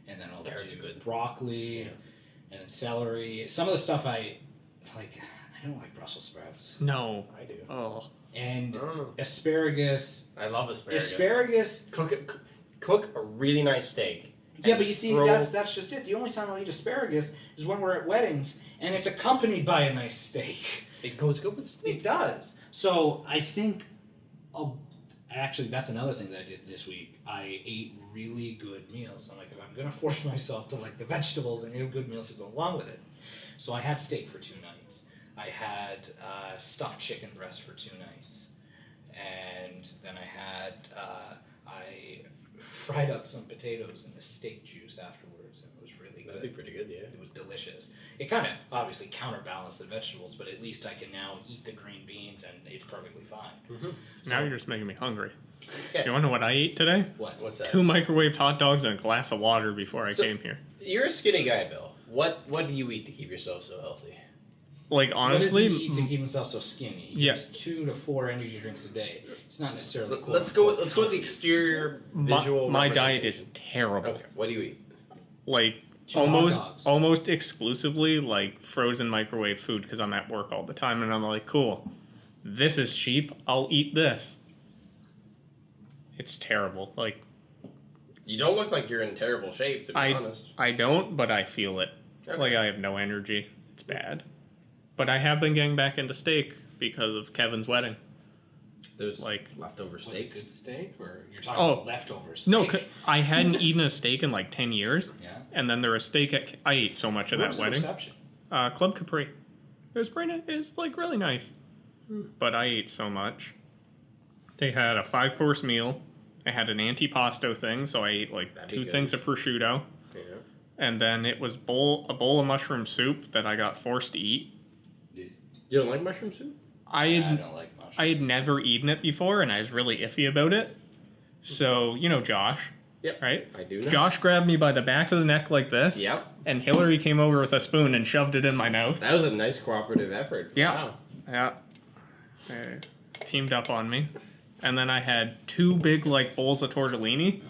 and then I'll Carrots do are good. broccoli, Yeah. and then celery. Some of the stuff I don't like Brussels sprouts. No. I do. Oh. And Oh. asparagus. I love asparagus. Asparagus. Cook a really nice steak. Yeah, and but you see, throw- that's just it. The only time I'll eat asparagus is when we're at weddings, and it's accompanied by a nice steak. It goes good with steak. It does. So I think, actually, that's another thing that I did this week. I ate really good meals. I'm like, if I'm gonna force myself to like the vegetables and have good meals to go along with it. So I had steak for 2 nights. I had stuffed chicken breast for 2 nights, and then I fried up some potatoes in the steak juice afterwards, and it was really That'd be good. pretty good, yeah. It was delicious. It kind of obviously counterbalanced the vegetables, but at least I can now eat the green beans, and it's perfectly fine. Mm-hmm. Now you're just making me hungry. Yeah. You want to know what I ate today? What? What's that? 2 microwaved hot dogs and a glass of water before I So- came here. You're a skinny guy, Bill. What do you eat to keep yourself so healthy? Like, honestly, what does he eat to keep himself so skinny? He Yeah. drinks 2 to 4 energy drinks a day. It's not necessarily. Let's go with the exterior visual. my diet is representation. terrible. Okay, what do you eat? Like, 2 hot almost dogs. almost exclusively like frozen microwave food because I'm at work all the time and I'm like, cool, this is cheap, I'll eat this. It's terrible. Like, You don't look like you're in terrible shape, to be honest. I don't, but I feel it. Okay. Like, I have no energy. It's bad. But I have been getting back into steak because of Kevin's wedding. There's like- leftover Was it steak. good steak, or you're talking Oh, about leftover steak? No, I hadn't eaten a steak in like 10 years. Yeah. And then there was steak at. I ate so much at Where that was the wedding. reception? Club Capri. It was pretty. It was like really nice. But I ate so much. They had a 5-course meal. I had an antipasto thing, so I ate like That'd be 2 good. things of prosciutto, Yeah. and then it was a bowl of mushroom soup that I got forced to eat. You don't like mushroom soup? I I had don't like mushrooms. I had never eaten it before, and I was really iffy about it. So you know Josh, Yep. right? I do know. Josh grabbed me by the back of the neck like this. Yep. And Hillary came over with a spoon and shoved it in my mouth. That was a nice cooperative effort. Yeah. Wow. Yeah. They teamed up on me. And then I had 2 big like bowls of tortellini.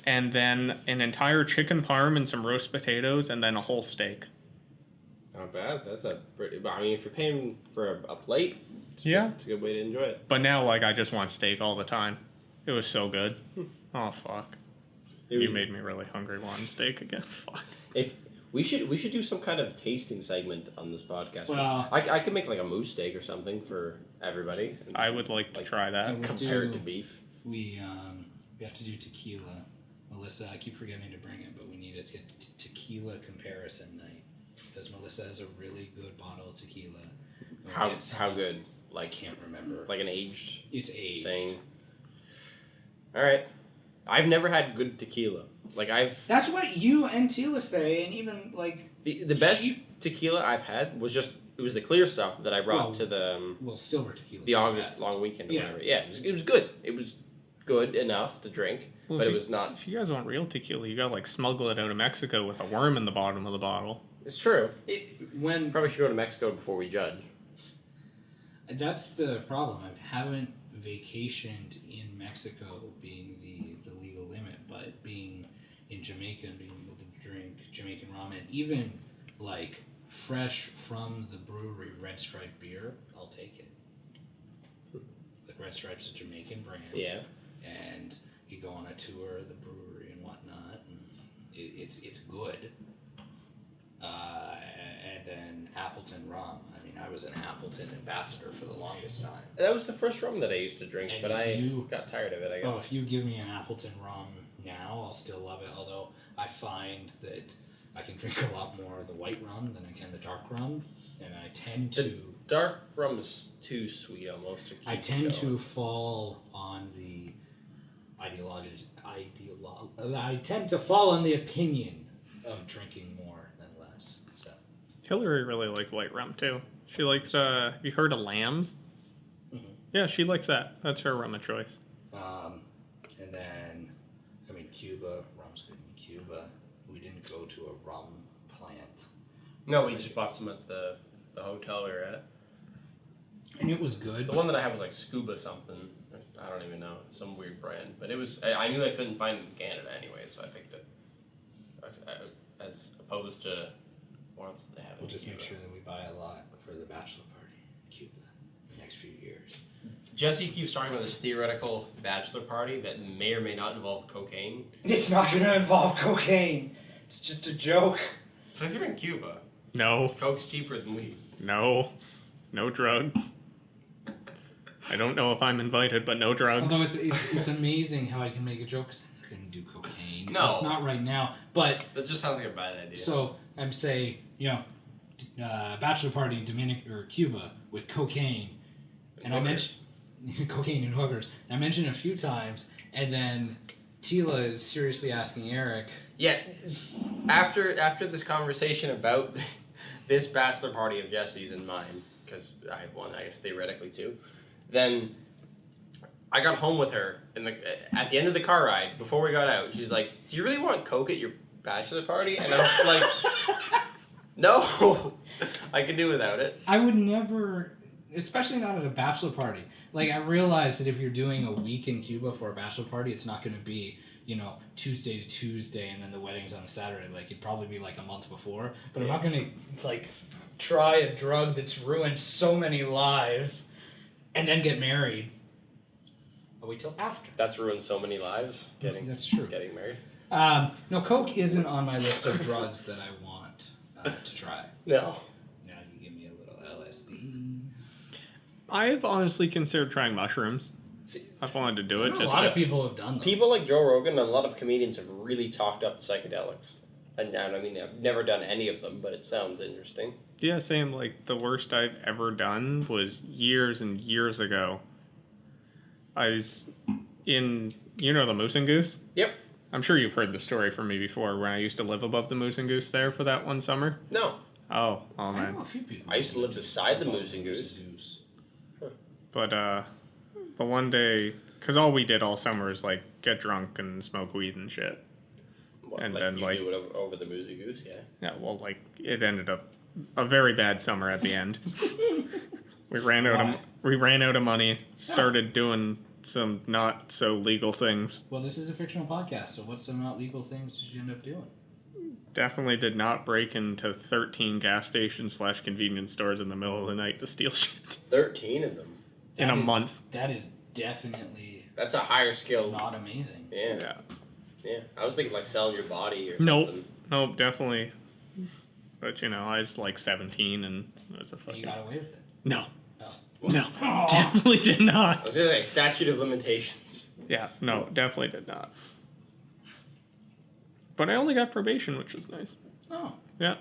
And then an entire chicken parm and some roast potatoes and then a whole steak. Not bad. That's a pretty. I mean, if you're paying for a plate, Yeah. it's a good way to enjoy it. But now like I just want steak all the time. It was so good. Oh fuck. You made me really hungry wanting steak again. Fuck. If we should do some kind of tasting segment on this podcast. Well- I could make like a moose steak or something for everybody. and I would like to try I that. would compare it do- to beef. We have to do tequila. Melissa, I keep forgetting to bring it, but we need to get tequila comparison night because Melissa has a really good bottle of tequila. And we How get some- how good? I Like can't remember. like an aged It's aged. thing. All right. I've never had good tequila. Like That's what you and Tila say, and even like the best cheap- tequila I've had was the clear stuff that I brought Well, to the silver tequila. the August long weekend or Yeah. whatever. Yeah, it was good. It was good enough to drink, Well, but if it you- was not. If you guys want real tequila, you gotta like smuggle it out of Mexico with a worm in the bottom of the bottle. It's true. When Probably should go to Mexico before we judge. that's the problem. I haven't vacationed in Mexico, being the legal limit, but being in Jamaica and being able to drink Jamaican ramen, even like fresh from the brewery Red Stripe beer, I'll take it. Like Red Stripe's a Jamaican brand. Yeah. And you go on a tour of the brewery and whatnot, and it's good. And then Appleton rum. I mean, I was an Appleton ambassador for the longest time. That was the first rum that I used to drink, And but if I you- got tired of it, I guess. Oh, if you give me an Appleton rum now, I'll still love it. Although I find that I can drink a lot more of the white rum than I can the dark rum, and I tend to Dark rum is too sweet almost to keep I tend going. to fall on the I tend to fall on the opinion of drinking more than less. So Hillary really liked white rum too. She likes. Have you heard of Lambs? Mhm. Yeah, she likes that. That's her rum of choice. and then I mean Cuba, rum's good in Cuba. We didn't go to a rum plant. No, we just bought some at the hotel we were at. And it was good. The one that I had was like Scuba something. I don't even know. Some weird brand. But it was, I knew I couldn't find it in Canada anyway, so I picked it. As opposed to what else did they have in We'll just make Cuba? sure that we buy a lot for the bachelor party in Cuba in the next few years. Jesse keeps talking about this theoretical bachelor party that may or may not involve cocaine. It's not going to involve cocaine. It's just a joke. But if you're in Cuba, No, coke's cheaper than weed. no drugs. I don't know if I'm invited, but no drugs. Although it's amazing how I can make a joke because I'm not going to do cocaine. No. It's not right now. But That just sounds like a bad idea. so I'm say, bachelor party in Dominican or Cuba with cocaine, and I mentioned cocaine and hookers. I mentioned a few times, and then Tila is seriously asking Eric. Yeah, after this conversation about this bachelor party of Jesse's and mine, because I have one, I guess theoretically too, then I got home with her, and at the end of the car ride, before we got out, she's like, "Do you really want Coke at your bachelor party?" And I was like, "No, I can do without it." I would never, especially not at a bachelor party. Like, I realize that if you're doing a week in Cuba for a bachelor party, it's not going to be, Tuesday to Tuesday and then the wedding's on a Saturday. Like, it'd probably be like a month before. But I'm not going to, try a drug that's ruined so many lives and then get married. I'll wait till after. That's ruined so many lives. That's true. Getting married. No, Coke isn't on my list of drugs that I want to try. No. Now you give me a little LSD. I've honestly considered trying mushrooms. See, I've wanted to do it. A Just lot to- of people have done them. people like Joe Rogan and a lot of comedians have really talked up psychedelics. And I mean, I've never done any of them, but it sounds interesting. Yeah, same. Like, the worst I've ever done was years and years ago. I was in, the Moose and Goose? Yep. I'm sure you've heard the story from me before when I used to live above the Moose and Goose there for that one summer. No. Oh I man. know a few people. I used to live beside the Moose and Goose. But the one day, because all we did all summer is like get drunk and smoke weed and shit. What, And like then, you like- do it over the Moose and Goose, yeah. Yeah, well, like it ended up a very bad summer at the end. we ran out of money. Started doing some not so legal things. Well, this is a fictional podcast, so what some not legal things did you end up doing? Definitely did not break into 13 gas stations / convenience stores in the middle of the night to steal shit 13 of them. in a month. That is definitely That's a higher skill. not amazing. Yeah. Yeah. Yeah. I was thinking like selling your body or Nope. something. Nope, definitely. But I was like 17 and it was a And fucking. you got away with it. No. Oh. No. Definitely did not. I was gonna say statute of limitations. Yeah, no, definitely did not. But I only got probation, which was nice. Oh. Yeah.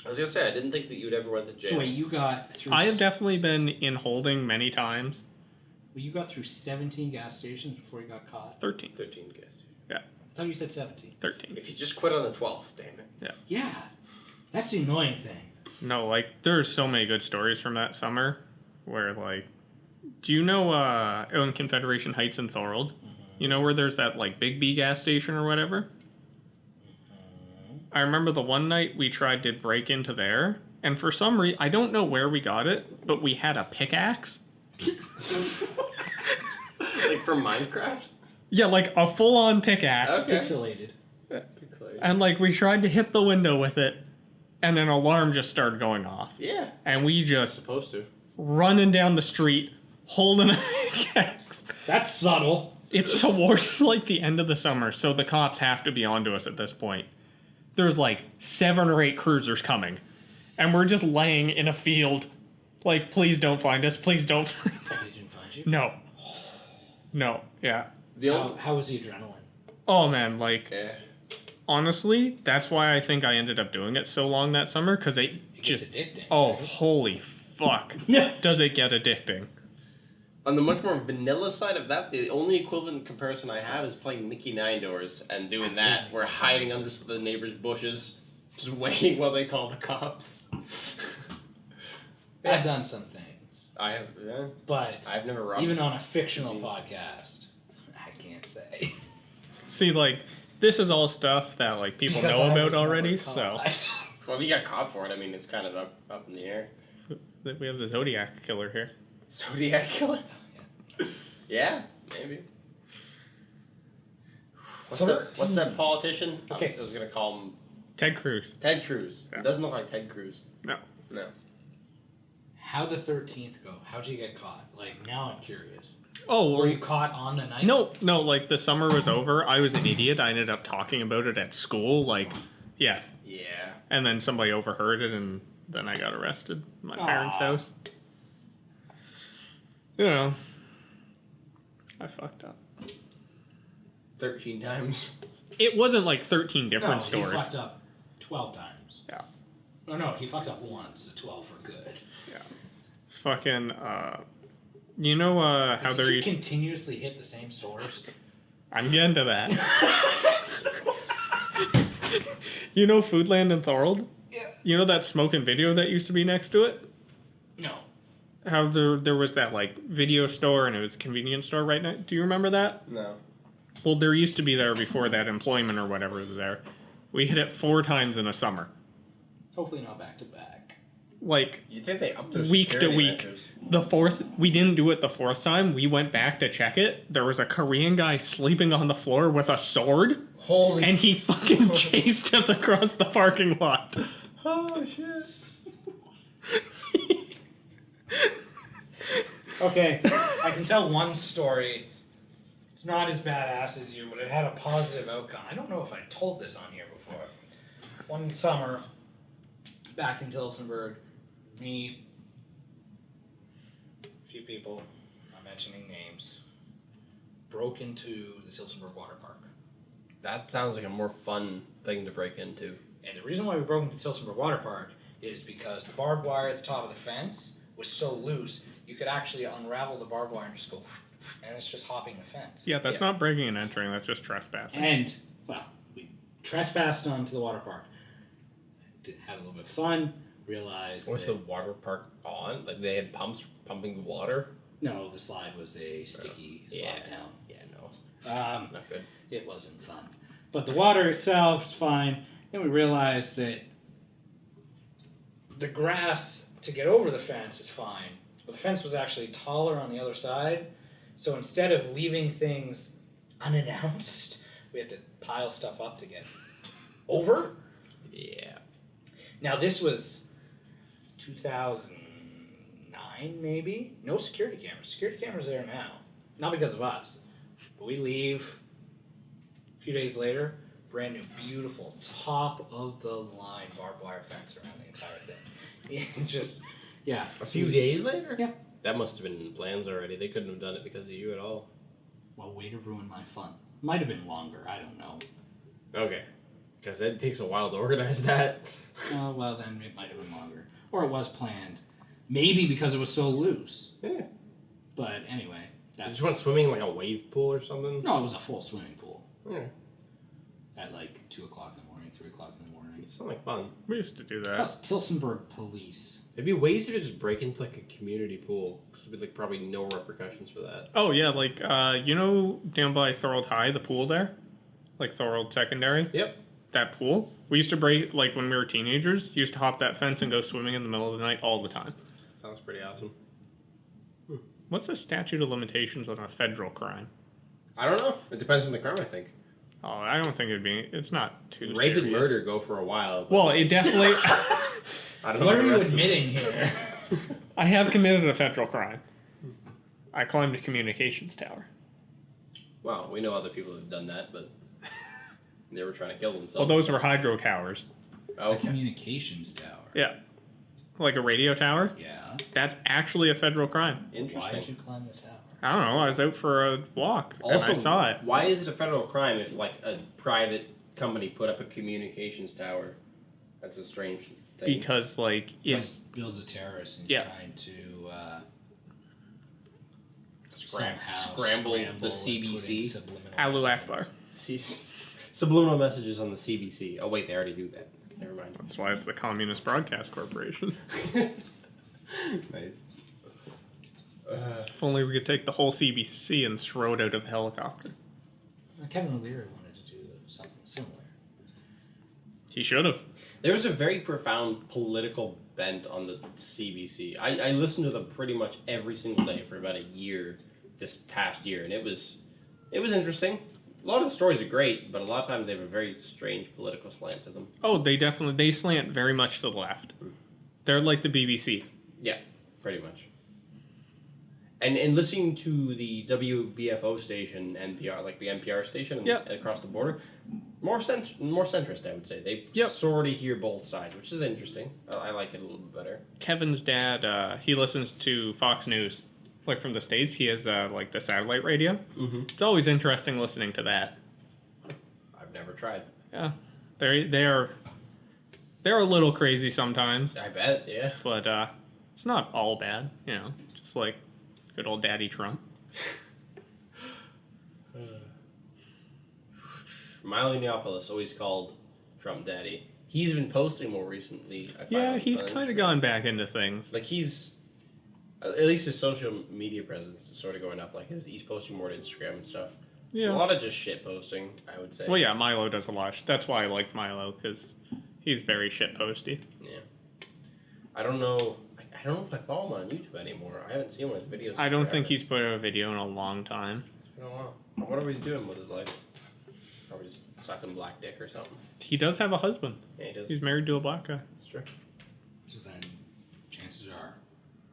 I was gonna say I didn't think that you'd ever went to jail. So wait, you got through. I have definitely been in holding many times. Well, you got through 17 gas stations before you got caught. 13. 13 guess. I thought you said 17. 13. If you just quit on the 12th, damn it. Yeah, that's the annoying thing. No, like, there's so many good stories from that summer where, like, do you know in Confederation Heights in Thorold? You know where there's that, like, Big B gas station or whatever? I remember the one night we tried to break into there, and for some reason, I don't know where we got it, but we had a pickaxe. Like for Minecraft? Yeah, like a full-on pickaxe. Okay. Pixelated. And, like, we tried to hit the window with it, and an alarm just started going off. Yeah. And we just Supposed to. running down the street, holding a pickaxe. That's subtle. It's towards, like, the end of the summer, so the cops have to be onto us at this point. There's, like, 7 or 8 cruisers coming. and we're just laying in a field, like, please don't find us, please don't. Police didn't find you. No, yeah. How was the adrenaline? Oh man, like, Yeah. honestly, that's why I think I ended up doing it so long that summer, because it It just, gets addicting. oh, right? holy fuck, does it get addicting. On the much more vanilla side of that, the only equivalent comparison I have is playing Mickey Nine Doors and doing that. We're hiding under the neighbor's bushes, just waiting while they call the cops. I've done some things, I have, yeah. but I've never robbed. even on a fictional podcast, I can't say. See, like, this is all stuff that, like, people Because know I about was never already, caught. so. Well, if you got caught for it, I mean, it's kind of up in the air. We have the Zodiac killer here. Zodiac killer? Yeah, maybe. What's that politician? Okay. I was gonna call him Ted Cruz. Ted Cruz. Yeah. It doesn't look like Ted Cruz. No. No. How'd the 13th go? How'd you get caught? Like, now I'm curious. Oh, Were you caught on the night? no, like, the summer was over. I was an idiot. I ended up talking about it at school, like, yeah. Yeah. And then somebody overheard it, and then I got arrested at my parents' Aw. house. You know, I fucked up. 13 times. It wasn't like 13 different He stores. fucked up 12 times. Yeah. No, he fucked up once. The 12 were good. Fucking, you know, how Did there you used... continuously hit the same stores? I'm getting to that. You know Foodland in Thorold? Yeah. You know that smoking video that used to be next to it? No. How there was that, like, video store and it was a convenience store right now. Do you remember that? No. Well, there used to be there before that employment or whatever was there. We hit it 4 times in a summer. Hopefully not back to back. Like, You think they upped their week to security week. measures? The 4th, we didn't do it the 4th time. We went back to check it. There was a Korean guy sleeping on the floor with a sword, Holy and he fucking chased us across the parking lot. Oh, shit. Okay, I can tell one story. It's not as badass as you, but it had a positive outcome. I don't know if I told this on here before. One summer, back in Tillsonburg, me, a few people, not mentioning names, broke into the Tillsonburg Water Park. That sounds like a more fun thing to break into. And the reason why we broke into Tillsonburg Water Park is because the barbed wire at the top of the fence was so loose, you could actually unravel the barbed wire and just go, and it's just hopping the fence. Yeah, that's not breaking and entering. That's just trespassing. And, well, we trespassed onto the water park. Had a little bit of fun, realized Was that, the water park on? Like they had pumps pumping water? no, the slide was a sticky slide down. Yeah, no. Not good. It wasn't fun. But the water itself is fine. Then we realized that the grass to get over the fence is fine, but the fence was actually taller on the other side. So instead of leaving things unannounced, we had to pile stuff up to get over. Yeah. Now this was 2009, maybe? No security cameras. Security cameras there now. Not because of us. But we leave. A few days later, brand new, beautiful, top of the line barbed wire fence around the entire thing. It just, yeah. A few days later? Yeah. That must have been in plans already. They couldn't have done it because of you at all. Well, way to ruin my fun. Might have been longer. I don't know. Okay. Because it takes a while to organize that. Well, then it might have been longer. Or it was planned. Maybe because it was so loose. Yeah. But anyway, You that's... just went swimming in like a wave pool or something? No, it was a full swimming pool. Yeah. At like 2 o'clock in the morning, 3 o'clock in the morning. It sounds like fun. We used to do that. Plus, Tillsonburg police. It'd be way easier to just break into like a community pool. Because there'd be like probably no repercussions for that. Oh, yeah, like, you know down by Thorold High, the pool there? Like Thorold Secondary? Yep. That pool? We used to break, like, when we were teenagers, used to hop that fence and go swimming in the middle of the night all the time. Sounds pretty awesome. What's the statute of limitations on a federal crime? I don't know. It depends on the crime, I think. Oh, I don't think it'd be, it's not too Rape serious. and murder go for a while. but Well, it definitely, I don't know What about are the you rest of it. admitting here? I have committed a federal crime. I climbed a communications tower. Well, we know other people who've done that, but they were trying to kill themselves. Well, those were hydro towers. A Okay. communications tower. Yeah. like a radio tower, Yeah. that's actually a federal crime. Why did Interesting. you climb the tower? I don't know. I was out for a walk and Also, I saw it. why is it a federal crime if like a private company put up a communications tower? That's a strange thing. Because like Because Bill's a terrorist and he's Yeah. trying to Scramble the and put in CBC. subliminal Alu messaging. Akbar. Subliminal messages on the CBC. Oh wait, they already do that. Never mind. That's why it's the Communist Broadcast Corporation. Nice. If only we could take the whole CBC and throw it out of a helicopter. Kevin O'Leary wanted to do something similar. He should have. There's a very profound political bent on the CBC. I listened to them pretty much every single day for about a year this past year, and it was interesting. A lot of the stories are great, but a lot of times they have a very strange political slant to them. Oh, they slant very much to the left. They're like the BBC. Yeah, pretty much. And listening to the WBFO station, NPR, like the NPR station Yep. across the border, more centrist, I would say. They Yep. sort of hear both sides, which is interesting. I like it a little bit better. Kevin's dad, he listens to Fox News, like from the States. He has like the satellite radio. Mm-hmm. It's always interesting listening to that. I've never tried. Yeah, they're a little crazy sometimes, I bet, yeah. but it's not all bad. You know, just like good old Daddy Trump. Milo Yiannopoulos, always called Trump Daddy. He's been posting more recently. I find Yeah, on he's Instagram. kind of gone back into things. Like he's, at least his social media presence is sort of going up. Like he's posting more to Instagram and stuff. A Yeah. lot of just shit posting, I would say. Well, yeah, Milo does a lot. That's why I like Milo, because he's very shit posty. Yeah. I don't know. I don't know if I follow him on YouTube anymore. I haven't seen one of his videos. I don't forever. think he's put out a video in a long time. It's been a while. I wonder what he's doing with his life. Probably just sucking black dick or something. He does have a husband. Yeah, he does. He's married to a black guy. It's true. So then, chances are,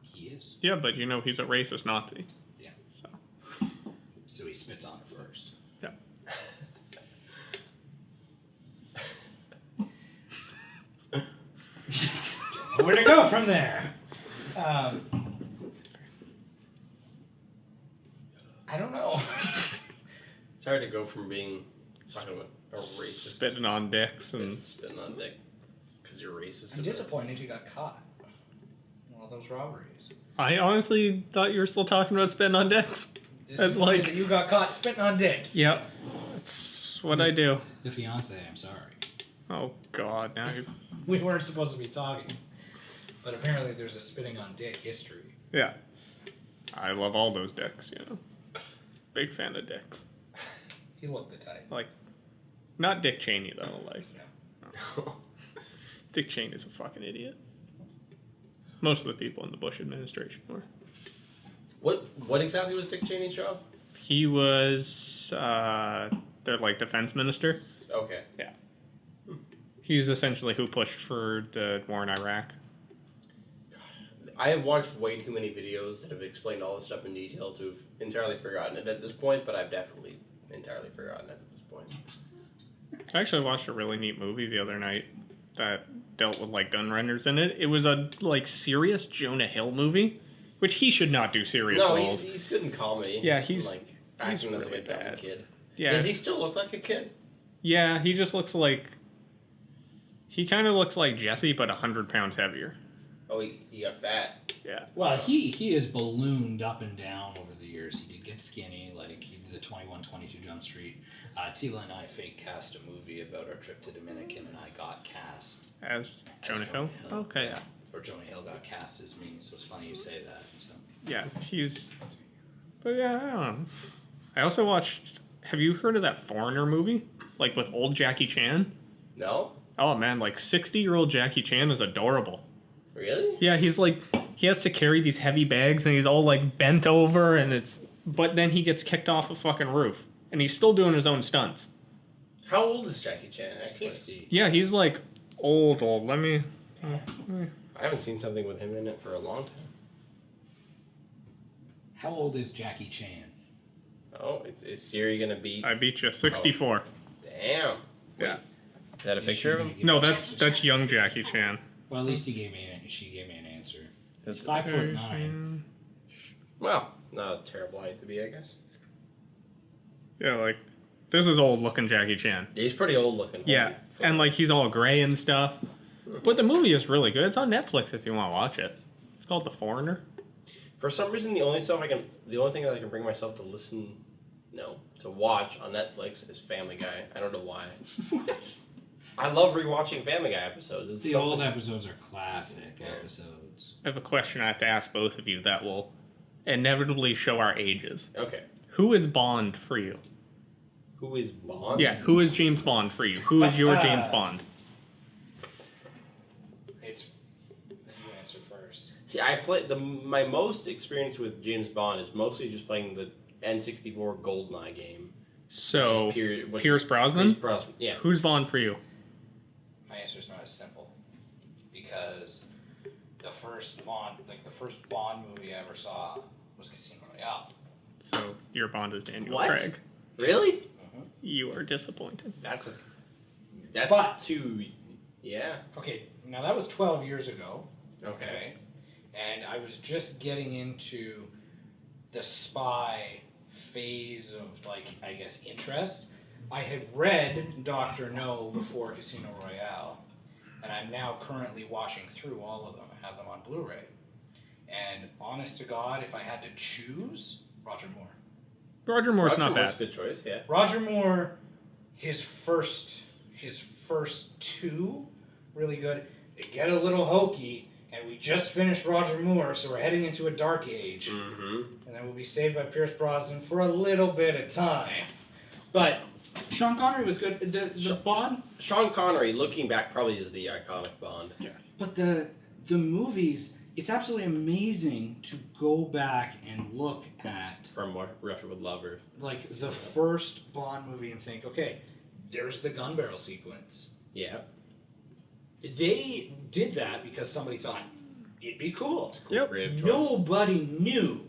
he is. Yeah, but you know he's a racist Nazi. Yeah. So So he spits on it first. yeah. Where to go from there? I don't know. It's hard to go from being a racist Spitting on dicks and spitting on dick because you're racist. I'm disappointed you got caught in all those robberies. I honestly thought you were still talking about spitting on dicks. That's like- you got caught spitting on dicks. Yep. That's what I do. The fiance, I'm sorry. Oh god, now you We weren't supposed to be talking, but apparently there's a spitting on dick history. yeah. I love all those dicks, you know. Big fan of dicks. You look the type. Like not Dick Cheney though, like Yeah. Dick Cheney's a fucking idiot. Most of the people in the Bush administration were. What exactly was Dick Cheney's job? He was their like defense minister. Okay. He's essentially who pushed for the war in Iraq. I have watched way too many videos that have explained all this stuff in detail to have entirely forgotten it at this point, but I've definitely entirely forgotten it at this point. I actually watched a really neat movie the other night that dealt with like gun runners in it. It was a like serious Jonah Hill movie, which he should not do serious No, roles. he's good in comedy. Yeah, he's- like he's acting as really like a dumb bad. kid. Yeah, Does he still look like a kid? yeah, he just looks like he kind of looks like Jesse, but 100 pounds heavier. Oh, he got fat. Yeah, Well, he has ballooned up and down over the years. He did get skinny, like he did the 21-22 Jump Street. Tila and I fake cast a movie about our trip to Dominican, and I got cast as as Jonah Hill. Okay, Yeah. Or Jonah Hill got cast as me, so it's funny you say that. So. yeah, he's. But yeah, I don't know. I also watched. Have you heard of that Foreigner movie? Like with old Jackie Chan? No? Oh man, like 60-year-old Jackie Chan is adorable. Really? Yeah, he's like he has to carry these heavy bags and he's all like bent over and it's but then he gets kicked off a fucking roof and he's still doing his own stunts. How old is Jackie Chan, actually? 60. Yeah, he's like old. Let me I haven't seen something with him in it for a long time. How old is Jackie Chan? Oh, is Siri gonna beat? I beat you 64. Damn. Yeah. Is that a picture of him? No, that's young Jackie Chan. Well, at least she gave me an answer. That's He's 5'9". Well, not a terrible height to be, I guess. Yeah, like, this is old looking Jackie Chan. He's pretty old looking. Yeah, and like he's all gray and stuff. But the movie is really good. It's on Netflix if you want to watch it. It's called The Foreigner. For some reason, the only thing that I can bring myself to watch on Netflix is Family Guy. I don't know why. I love rewatching Family Guy episodes. It's The old episodes are classic episodes. I have a question I have to ask both of you that will inevitably show our ages. Okay. Who is Bond for you? Who is Bond? Yeah, who is James Bond for you? Who is your James Bond? You answer first. See, my most experience with James Bond is mostly just playing the N64 GoldenEye game. So, Pierce Brosnan? Pierce Brosnan, yeah. Who's Bond for you? My answer is not as simple because the first Bond movie I ever saw was Casino Royale. So, your Bond is Daniel What? Craig. Really? You are disappointed. That's But- too. Yeah. Okay, now that was 12 years ago. Okay. And I was just getting into the spy phase of, like, I guess, interest. I had read Dr. No before Casino Royale, and I'm now currently watching through all of them. I have them on Blu-ray. And honest to God, if I had to choose, Roger Moore. Roger Moore's not Moore's bad. a good choice, yeah. Roger Moore, his first two, really good. They get a little hokey, and we just finished Roger Moore, so we're heading into a dark age. Mm-hmm. And then we'll be saved by Pierce Brosnan for a little bit of time. But Sean Connery was good. The Bond, Sean Connery, looking back, probably is the iconic Bond. Yes. but the movies, it's absolutely amazing to go back and look at From Russia with Love. like the first Bond movie and think, okay, there's the gun barrel sequence. Yeah. They did that because somebody thought it'd be cool. Cool Yep. creative choice. Nobody knew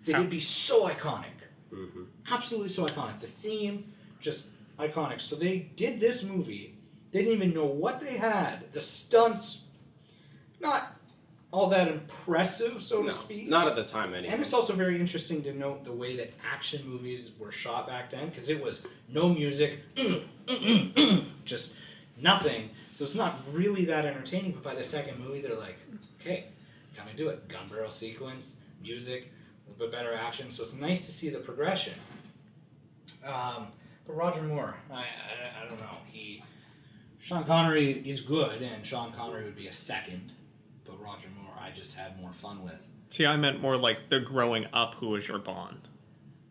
that How? it'd be so iconic. Mm-hmm. Absolutely so iconic. The theme, just iconic. So they did this movie. They didn't even know what they had. The stunts, not all that impressive, so to speak. Not at the time, anyway. And it's also very interesting to note the way that action movies were shot back then, because it was no music, just nothing. So it's not really that entertaining, but by the second movie, they're like, okay, can we do it? Gun barrel sequence, music, a little bit better action. So it's nice to see the progression. But Roger Moore, I don't know. Sean Connery is good, and Sean Connery would be a second. But Roger Moore, I just had more fun with. See, I meant more like the growing up who was your Bond.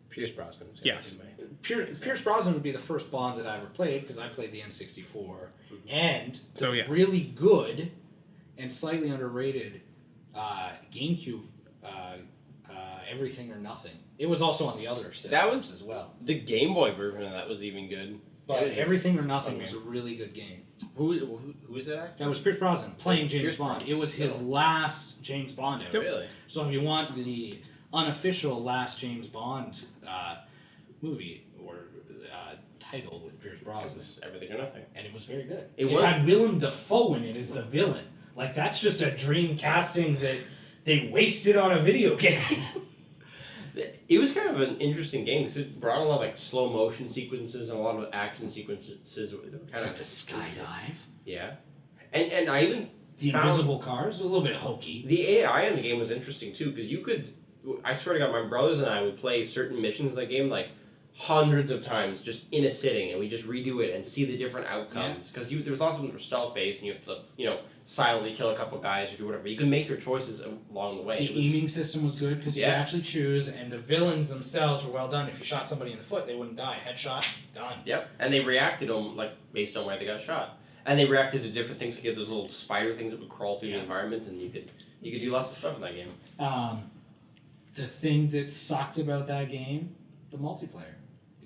Pierce Brosnan. was Yes. gonna be Pierce Brosnan would be the first Bond that I ever played because I played the N64, and So, yeah. really good and slightly underrated GameCube Everything or Nothing. It was also on the other systems That was- as well. The Game Boy version of that was even good. But It was a Everything or Nothing fun was a game. really good game. Who is that actor? That was Pierce Brosnan playing James Pierce Bond. Brosnan, It was his still. last James Bond ever. Really? So if you want the unofficial last James Bond movie or title with Pierce Brosnan, Everything or Nothing. and it was very good. It It was. had Willem Dafoe in it as the villain. Like that's just a dream casting that they wasted on a video game. It was kind of an interesting game because it brought a lot of like slow motion sequences and a lot of action sequences. That were kind Got of to skydive. Yeah, and I even The found invisible cars, a little bit hokey. the AI in the game was interesting too because you could. I swear to God, my brothers and I would play certain missions in the game like hundreds of times just in a sitting, and we just redo it and see the different outcomes because there's lots of them that were stealth based, and you have to silently kill a couple guys or do whatever. You can make your choices along the way. The It was- aiming system was good because you Yeah. could actually choose, and the villains themselves were well done. If you shot somebody in the foot, they wouldn't die. Headshot, done. Yep, and they reacted on like based on where they got shot, and they reacted to different things. Like you had those little spider things that would crawl through the environment, and you could do lots of stuff in that game. The thing that sucked about that game, the multiplayer.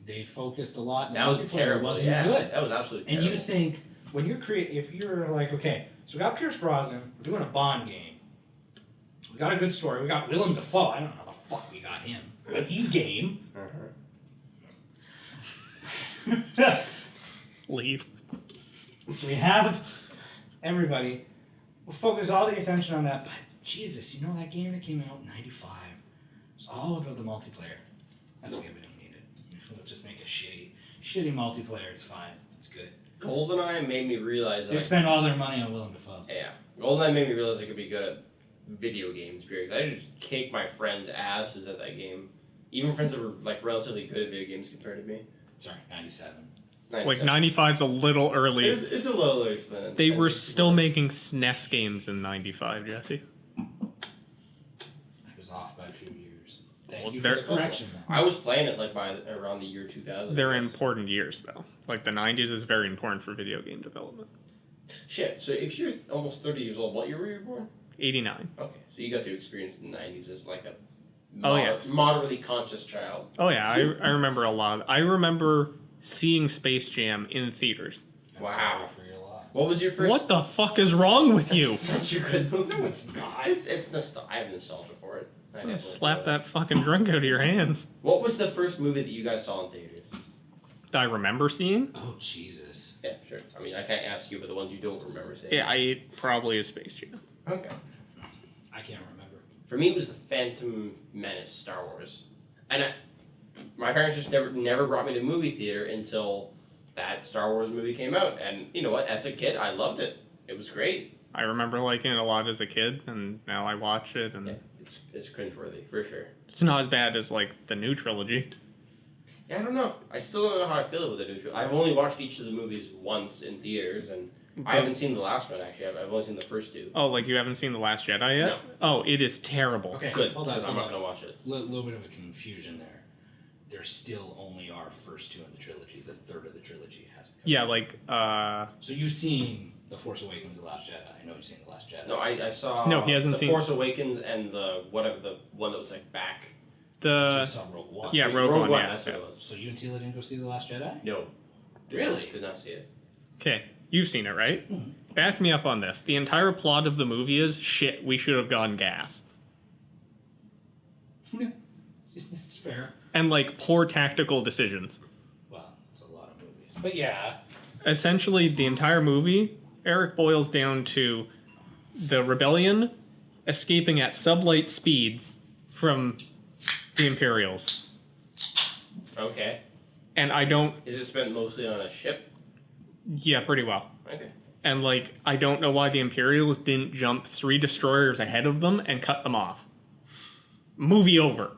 They focused a lot. And That was multiplayer terrible. Wasn't Yeah, good. that was absolutely And terrible. you think when you're if you're like, okay, so we got Pierce Brosnan, we're doing a Bond game. We got a good story. We got Willem Dafoe. I don't know how the fuck we got him, but he's game. Leave. So we have everybody. we'll focus all the attention on that. But Jesus, you know that game that came out in '95? It's all about the multiplayer. That's why we don't need it. We'll just make a shitty multiplayer. It's fine. It's good. GoldenEye made me realize They that. spend all their money on Willem Dafoe. Yeah, GoldenEye made me realize I could be good at video games. Period. I just kick my friends' asses at that game. Even friends that were like relatively good at video games compared to me. Sorry, '97. It's like 95's a little early. It's a little early for that. They were still making SNES games in 95, Jesse. I was off by a few years. Thank Well, you they're- for the correction. I was playing it like by around the year 2000. They're I guess. important years, though. Like, the 90s is very important for video game development. Shit. So if you're almost 30 years old, what year were you born? 89. Okay, so you got to experience the 90s as like a Oh, yes. moderately conscious child. Oh, yeah, I remember a lot. I remember seeing Space Jam in theaters. I'm Wow. sorry for your loss. What was your first? What the fuck is wrong with you? Such a good movie. No, it's not. It's nostalgia. I have nostalgia for it. I definitely Slap feel that fucking drink out of your hands. What was the first movie that you guys saw in theaters? That I remember seeing? Oh Jesus. Yeah, sure. I mean, I can't ask you, but the ones you don't remember seeing. Yeah, probably a Space Jam. Okay. I can't remember. For me, it was the Phantom Menace, Star Wars, and my parents just never brought me to the movie theater until that Star Wars movie came out. And you know what? As a kid, I loved it. It was great. I remember liking it a lot as a kid, and now I watch it, and Yeah, it's cringeworthy for sure. it's not as bad as, like, the new trilogy. Yeah, I don't know. I still don't know how I feel about the new trilogy. I've only watched each of the movies once in theaters, and I haven't seen the last one actually. I've only seen the first two. Oh, like you haven't seen The Last Jedi yet? No. Oh, it is terrible. Okay, Good, hold on. because I'm Hold not on. gonna watch it. Little bit of a confusion there. There still only are first two in the trilogy. The third of the trilogy hasn't come Yeah, out. like, So you've seen The Force Awakens, The Last Jedi. I know you've seen The Last Jedi. No, I saw. No, he hasn't the seen- Force Awakens and the one that was like back. So the... you saw Rogue One. Yeah, Rogue One, yeah, That's what yeah. it was. So you and Tila didn't go see The Last Jedi? No. Really? Did not see it. Okay, you've seen it, right? Mhm. Back me up on this. The entire plot of the movie is, shit, we should have gone gas. It's fair. And, like, poor tactical decisions. Well, it's a lot of movies. But yeah. Essentially, the entire movie, Eric, boils down to the rebellion escaping at sublight speeds from the Imperials. Okay. And I don't... Is it spent mostly on a ship? Yeah, pretty well. Okay. And, like, I don't know why the Imperials didn't jump 3 destroyers ahead of them and cut them off. Movie over.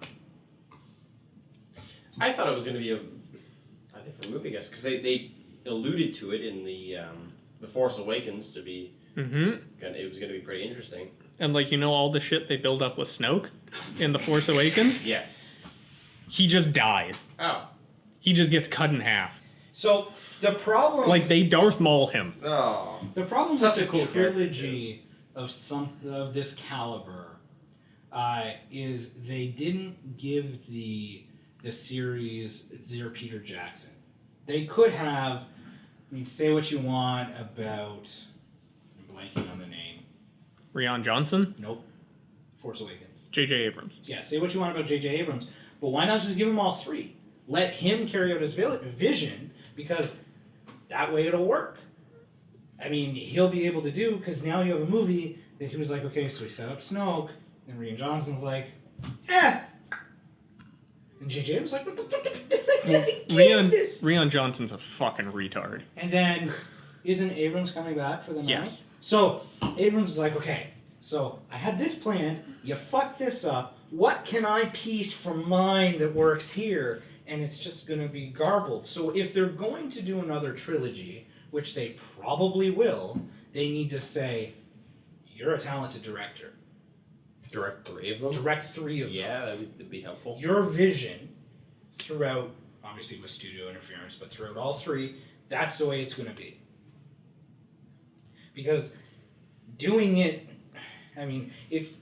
I thought it was going to be a different movie, I guess, because they alluded to it in the Force Awakens to be. Mm-hmm. It was going to be pretty interesting. And, like, you know all the shit they build up with Snoke in The Force Awakens? Yes. He just dies. Oh. He just gets cut in half. So the problem, Like, they Darth Maul him. Oh. the problem Such with a the cool trilogy of this caliber is they didn't give the series their Peter Jackson. They could have. I mean, say what you want about. I'm blanking on the name. Rian Johnson, Nope. Force Awakens. J.J. Abrams. Yeah, say what you want about J.J. Abrams, but why not just give him all three? Let him carry out his vision, because that way it'll work. I mean, he'll be able to do, because now you have a movie that he was like, okay, so he set up Snoke, and Rian Johnson's like, eh. And J.J. Abrams like, what the fuck did I give this? Rian Johnson's a fucking retard. And then, isn't Abrams coming back for the ninth? Yes. So, Abrams is like, okay, so I had this plan, you fucked this up, what can I piece from mine that works here? And it's just going to be garbled. So if they're going to do another trilogy, which they probably will, they need to say, you're a talented director. Direct 3 of them? Direct 3 of them. Yeah, that'd be helpful. Your vision throughout, obviously with studio interference, but throughout all 3, that's the way it's going to be. Because doing it, I mean, it's...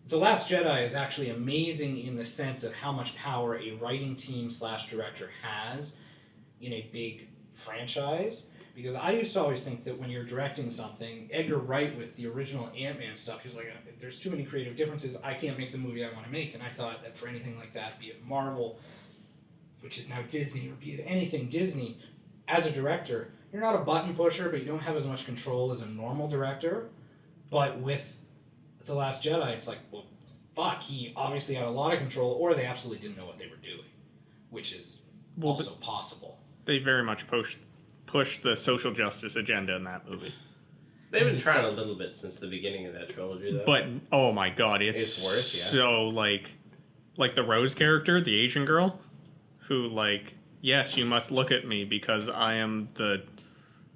The Last Jedi is actually amazing in the sense of how much power a writing team / director has in a big franchise. Because I used to always think that when you're directing something, Edgar Wright with the original Ant-Man stuff, he was like, there's too many creative differences, I can't make the movie I want to make. And I thought that for anything like that, be it Marvel, which is now Disney, or be it anything Disney, as a director, you're not a button pusher, but you don't have as much control as a normal director. But with The Last Jedi, it's like, well, fuck, he obviously had a lot of control, or they absolutely didn't know what they were doing, which is also possible. They very much push the social justice agenda in that movie. They've been trying a little bit since the beginning of that trilogy, though. But oh my god, it's worse, yeah. so like the Rose character, the Asian girl, who like, yes, you must look at me because I am the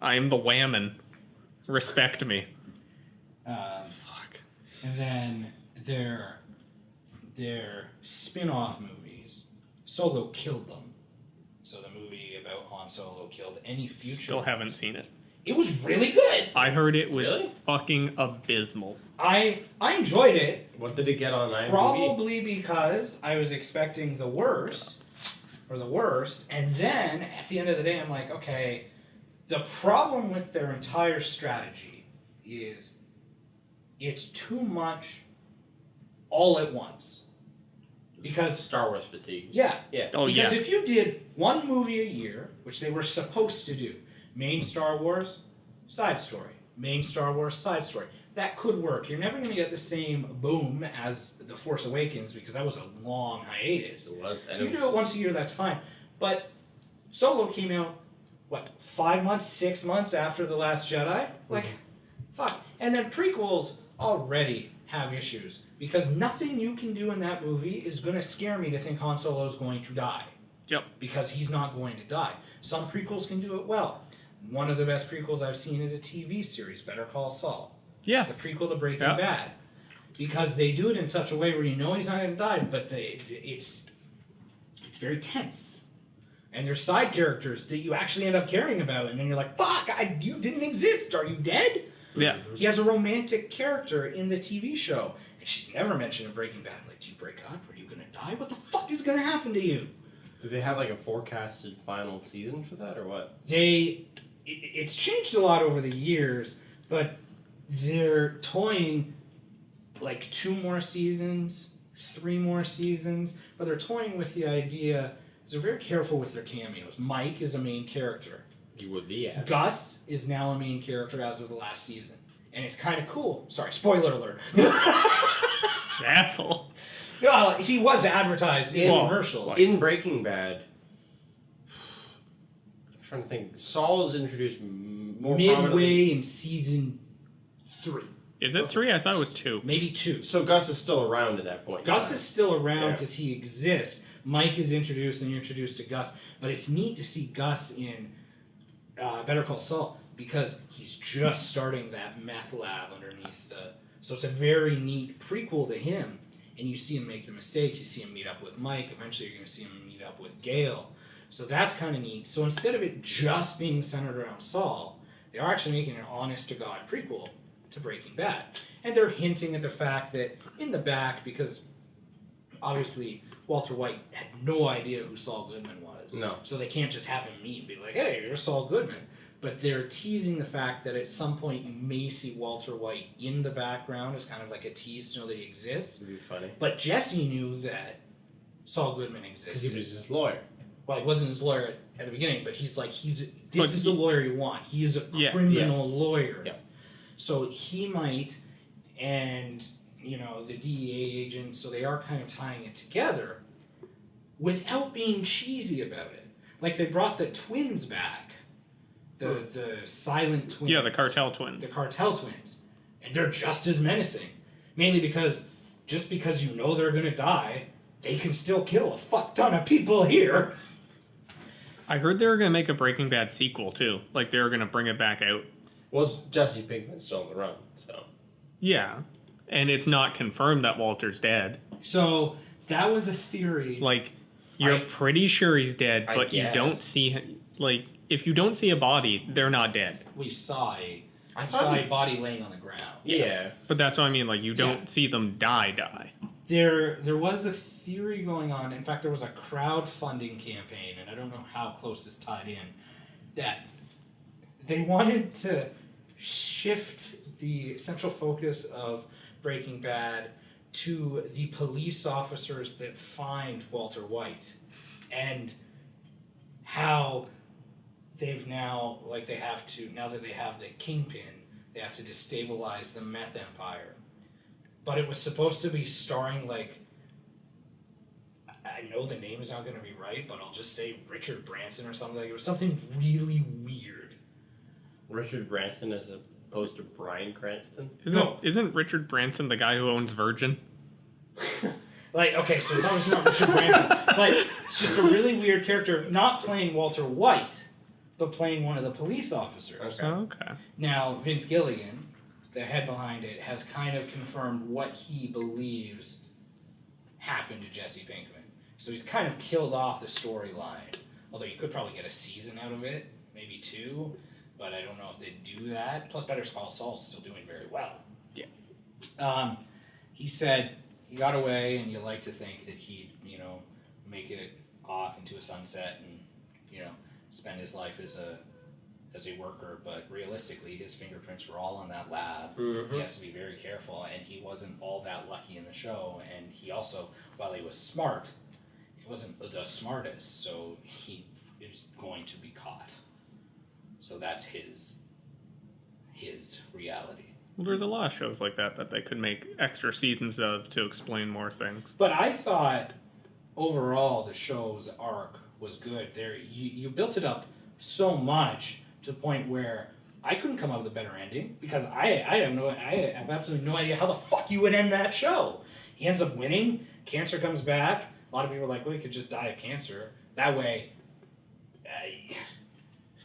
whammon. Respect me. Fuck. And then their spin-off movies, Solo killed them. So the movie about Han Solo killed any future. Still haven't seen it. It was really good. I heard it was Really? fucking abysmal. I enjoyed it. What did it get on IMDb? Probably because I was expecting the worst, and then at the end of the day, I'm like, okay, the problem with their entire strategy is it's too much all at once. Because Star Wars fatigue. yeah, Oh because yes. if you did one movie a year, which they were supposed to do, main Star Wars, side story, main Star Wars, side story, that could work. You're never going to get the same boom as The Force Awakens because that was a long hiatus. It was. And You do it once a year, that's fine. But Solo came out, 5 months, 6 months after The Last Jedi? Like, fuck. And then prequels already have issues because nothing you can do in that movie is going to scare me to think Han Solo is going to die. Yep. Because he's not going to die. Some prequels can do it well. One of the best prequels I've seen is a TV series, Better Call Saul. Yeah. The prequel to Breaking Yeah. Bad. Because they do it in such a way where you know he's not going to die, but it's very tense. And there's side characters that you actually end up caring about, and then you're like, fuck, you didn't exist. Are you dead? Yeah. He has a romantic character in the TV show, and she's never mentioned in Breaking Bad. I'm like, do you break up? Are you going to die? What the fuck is going to happen to you? Do they have like a forecasted final season for that or what? It's changed a lot over the years, but they're toying like 2 more seasons, 3 more seasons, but they're toying with the idea. They're very careful with their cameos. Mike is a main character. He would be, yeah. Gus is now a main character as of the last season, and it's kind of cool. Sorry, spoiler alert. Asshole. Well, he was advertised in Well, commercials. In Breaking Bad, I'm trying to think. Saul is introduced more prominently. Midway in season 3, Is it 3? I thought it was 2. maybe 2. So Gus is still around at that point. Gus is still around Yeah. because he exists. Mike is introduced and you're introduced to Gus. But it's neat to see Gus in Better Call Saul because he's just starting that meth lab underneath the... So it's a very neat prequel to him. And you see him make the mistakes. You see him meet up with Mike. Eventually you're going to see him meet up with Gale. So that's kind of neat. So instead of it just being centered around Saul, they are actually making an honest-to-God prequel to Breaking Bad. And they're hinting at the fact that in the back, because obviously Walter White had no idea who Saul Goodman was. No. So they can't just have him meet and be like, hey, you're Saul Goodman. But they're teasing the fact that at some point you may see Walter White in the background as kind of like a tease to know that he exists. It would be funny. But Jesse knew that Saul Goodman Because existed. he was his lawyer. Well, he wasn't his lawyer at the beginning, but he's like, this But is the lawyer you want. He is a Yeah, criminal lawyer. Yeah. So he might, and, the DEA agent, so they are kind of tying it together without being cheesy about it. Like, they brought the twins back. The silent twins. Yeah, the cartel twins. The cartel twins. And they're just as menacing. Mainly because, just because you know they're going to die, they can still kill a fuck ton of people here. I heard they were going to make a Breaking Bad sequel, too. Like, they were going to bring it back out. Well, Jesse Pinkman's still on the run, so. Yeah. And it's not confirmed that Walter's dead. So, that was a theory. Like, you're pretty sure he's dead, I but you guess. don't see him. Like, if you don't see a body, they're not dead. We saw a thought body laying on the ground. Yeah. But that's what I mean. Like, you don't see them die. There was a theory going on. In fact, there was a crowdfunding campaign, and I don't know how close this tied in, that they wanted to shift the central focus of Breaking Bad to the police officers that find Walter White and how they've now, like, they have to, now that they have the Kingpin, they have to destabilize the meth empire. But it was supposed to be starring, like, I know the name's not going to be right, but I'll just say Richard Branson or something. Like, it was something really weird. Richard Branson as opposed to Bryan Cranston? Isn't Richard Branson the guy who owns Virgin? Like, okay, so it's obviously not Richard Branson, but it's just a really weird character, not playing Walter White, but playing one of the police officers. Okay. Okay. Now, Vince Gilligan, the head behind it, has kind of confirmed what he believes happened to Jesse Pinkman. So he's kind of killed off the storyline, although you could probably get a season out of it, maybe 2, but I don't know if they'd do that. Plus, Better Call Saul's still doing very well. Yeah. He said he got away, and you like to think that he'd, make it off into a sunset and, spend his life as a worker, but realistically, his fingerprints were all in that lab. Mm-hmm. He has to be very careful, and he wasn't all that lucky in the show, and he also, while he was smart, he wasn't the smartest, so he is going to be caught. So that's his reality. Well, there's a lot of shows like that they could make extra seasons of to explain more things. But I thought overall the show's arc was good. There, you built it up so much to the point where I couldn't come up with a better ending because I have absolutely no idea how the fuck you would end that show. He ends up winning. Cancer comes back. A lot of people are like, well, he could just die of cancer. That way,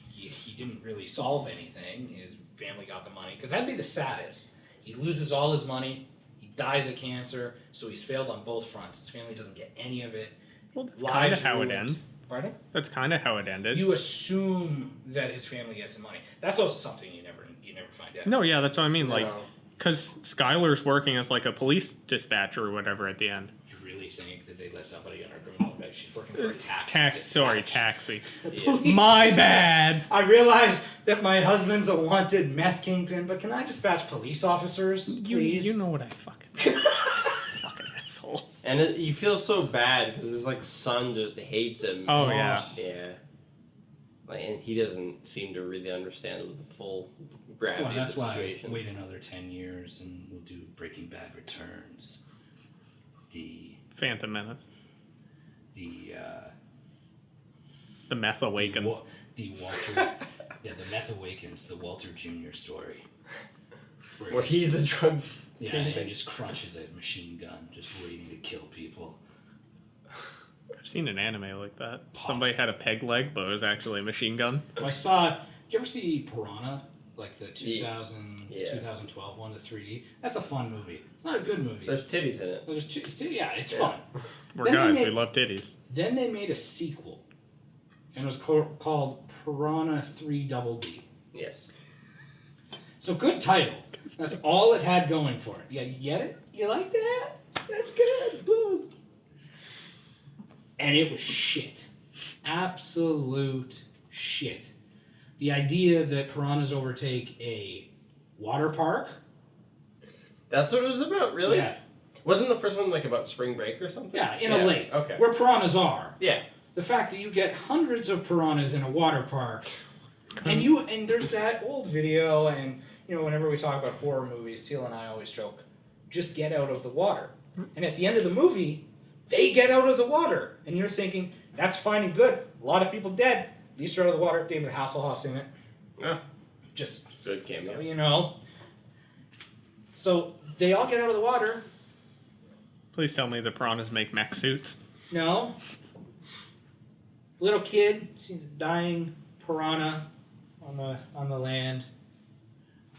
he didn't really solve anything. His family got the money because that'd be the saddest. He loses all his money. He dies of cancer, so he's failed on both fronts. His family doesn't get any of it. Well, that's kind of how it ruined. ends. Pardon? That's kind of how it ended. You assume that his family gets the money. That's also something you never find out. No, yeah, that's what I mean. Like, No. because Skylar's working as like a police dispatcher or whatever at the end. You really think that they let somebody on her criminal record? She's working for a taxi. Taxi. Police My dispatch. bad. I realize that my husband's a wanted meth kingpin, but can I dispatch police officers, please? You know what I fucking fucking asshole. And you feel so bad because his son just hates him. Oh yeah. Yeah. And he doesn't seem to really understand the full gravity of the situation. Wait another 10 years and we'll do Breaking Bad Returns. The Phantom Menace. The Meth Awakens. The Walter. The Meth Awakens. The Walter Jr. story. Where he's the drug. Yeah, and he just crunches a machine gun, just waiting to kill people. I've seen an anime like that. Somebody had a peg leg, but it was actually a machine gun. Well, I saw. Did you ever see Piranha? Like the 2012 one, the 3D? That's a fun movie. It's not a good movie. There's titties in it. It's fun. We're Then guys, they we love titties. Then they made a sequel. And it was called Piranha 3 Double D. Yes. So good title. That's all it had going for it. Yeah, you get it? You like that? That's good. Boobs. And it was shit. Absolute shit. The idea that piranhas overtake a water park. That's what it was about, really? Yeah. Wasn't the first one about spring break or something? Yeah, in a lake. Okay. Where piranhas are. Yeah. The fact that you get hundreds of piranhas in a water park. And there's that old video, and whenever we talk about horror movies, Teal and I always joke, just get out of the water. And at the end of the movie, they get out of the water. And you're thinking, that's fine and good. A lot of people dead. At least they're out of the water. David Hasselhoff's in it. Yeah. Just Good cameo. so you know. So they all get out of the water. Please tell me the piranhas make mech suits. No. Little kid sees a dying piranha on the land.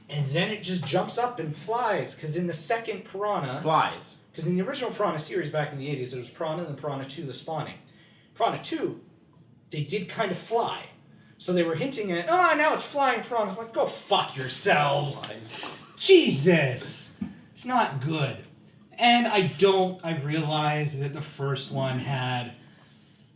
And then it just jumps up and flies, because in the second Piranha... Flies. Because in the original Piranha series back in the 80s, there was Piranha and Piranha 2, The Spawning. Piranha 2, they did kind of fly. So they were hinting at, now it's flying piranhas. I'm like, go fuck yourselves. Jesus. It's not good. And I realized that the first one had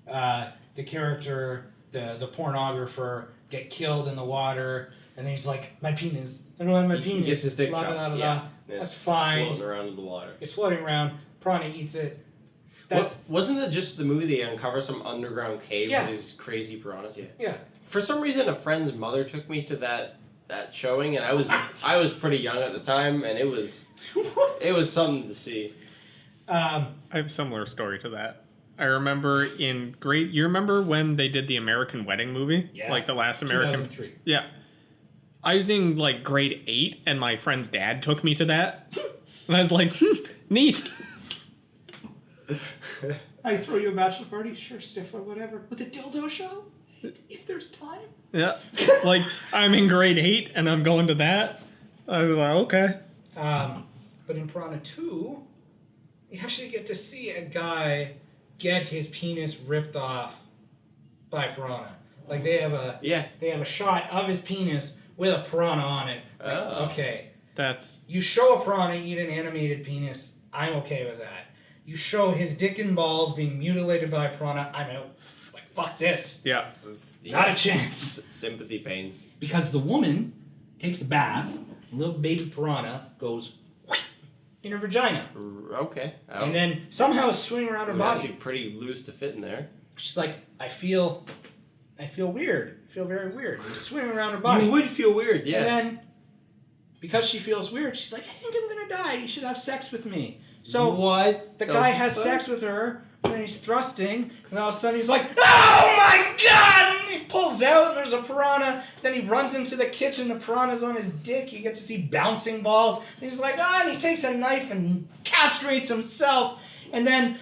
the character, the pornographer, get killed in the water, and then he's like, my penis. I don't have my penis. He gets his dick shot. Yeah. That's fine. Floating around in the water. It's floating around. Piranha eats it. Wasn't it just the movie they uncover some underground cave with these crazy piranhas? Yeah. Yeah. For some reason, a friend's mother took me to that showing, and I was pretty young at the time, and it was something to see. I have a similar story to that. I remember you remember when they did the American Wedding movie? Yeah. Like the last American. 2003. Yeah. I was in like grade 8, and my friend's dad took me to that. And I was like, neat. I throw you a bachelor party? Sure, Stifler, whatever. With a dildo show? If there's time. Yeah. Like, I'm in grade 8, and I'm going to that. I was like, okay. But in Piranha 2, you actually get to see a guy get his penis ripped off by Piranha. Like, they have a shot of his penis with a piranha on it. Like, okay. You show a piranha eat an animated penis, I'm okay with that. You show his dick and balls being mutilated by a piranha, I'm out. Like, fuck this. Yeah. Not a chance. Sympathy pains. Because the woman takes a bath, little baby piranha goes in her vagina. Okay. And then somehow swing around her That'd be body. pretty loose to fit in there. She's like, I feel weird. I feel very weird. Swimming around her body. You would feel weird, yes. And then, because she feels weird, she's like, I think I'm gonna die. You should have sex with me. So what? The guy has sex with her, and then he's thrusting, and all of a sudden he's like, oh my god! And he pulls out, and there's a piranha. Then he runs into the kitchen, the piranha's on his dick. You get to see bouncing balls. And he's like, and he takes a knife and castrates himself. And then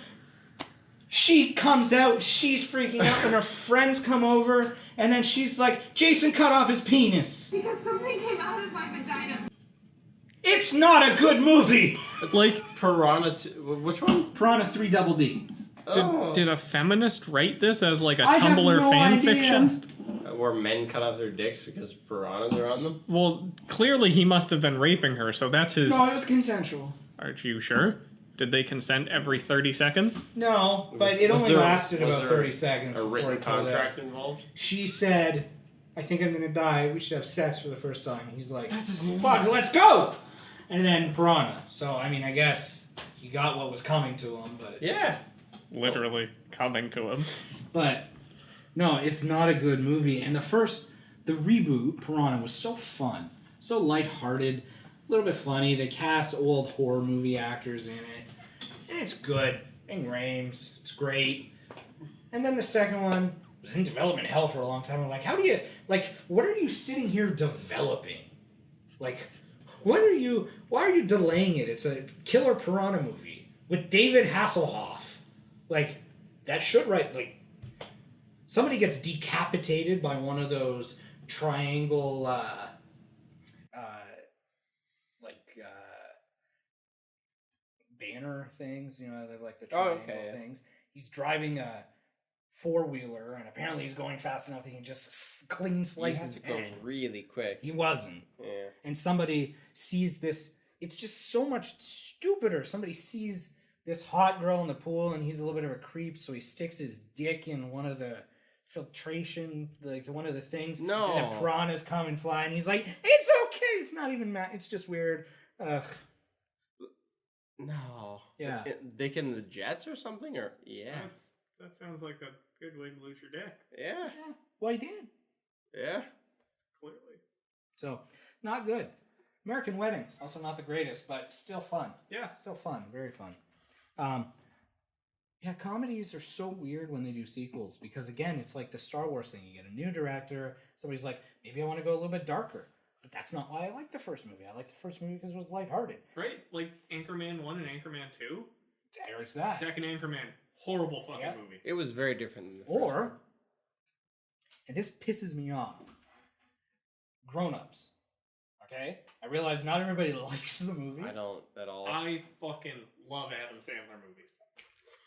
she comes out, she's freaking out, and her friends come over, and then she's like, Jason cut off his penis. Because something came out of my vagina. It's not a good movie. Like Piranha 2, which one? Piranha 3 Double D. Did a feminist write this as like a I have Tumblr no fan idea. fiction? Where men cut off their dicks because piranhas are on them? Well, clearly he must have been raping her, so that's his. No, it was consensual. Are you sure? Did they consent every 30 seconds? No, but it Was only there- lasted was about there 30 seconds A before written he pulled out. contract involved? She said, I think I'm gonna die. We should have sex for the first time. He's like, That doesn't even fuck, make let's go! And then Piranha. So, I mean, I guess he got what was coming to him, but... Yeah. Literally coming to him. But, no, it's not a good movie. And the reboot, Piranha, was so fun. So lighthearted. A little bit funny. They cast old horror movie actors in it. And it's good. Ving Rhames. It's great. And then the second one was in development hell for a long time. I'm like, what are you sitting here developing? Like, why are you delaying it? It's a killer Piranha movie with David Hasselhoff. Like, that should somebody gets decapitated by one of those triangle, banner things, they're like the triangle things. He's driving a four-wheeler, and apparently he's going fast enough that he can just clean slice his go head. really quick. He wasn't. Yeah. And somebody sees this. It's just so much stupider. Somebody sees this hot girl in the pool, and he's a little bit of a creep, so he sticks his dick in one of the filtration, one of the things. No. And the piranhas come and fly, and he's like, it's okay. It's not even it's just weird. Ugh. No. Yeah. Dick in the Jets or something? Or yeah. That sounds like a good way to lose your dick. Yeah. Yeah. Well, he did. Yeah. Clearly. So, not good. American Wedding, also not the greatest, but still fun. Yeah. Still fun. Very fun. Yeah, comedies are so weird when they do sequels because, again, it's like the Star Wars thing. You get a new director, somebody's like, maybe I want to go a little bit darker. But that's not why I liked the first movie. I liked the first movie because it was lighthearted. Right? Like Anchorman 1 and Anchorman 2? There's that. Second Anchorman, horrible fucking Yep. movie. It was very different than the first one. And this pisses me off, Grown-Ups. Okay? I realize not everybody likes the movie. I don't at all. I fucking love Adam Sandler movies.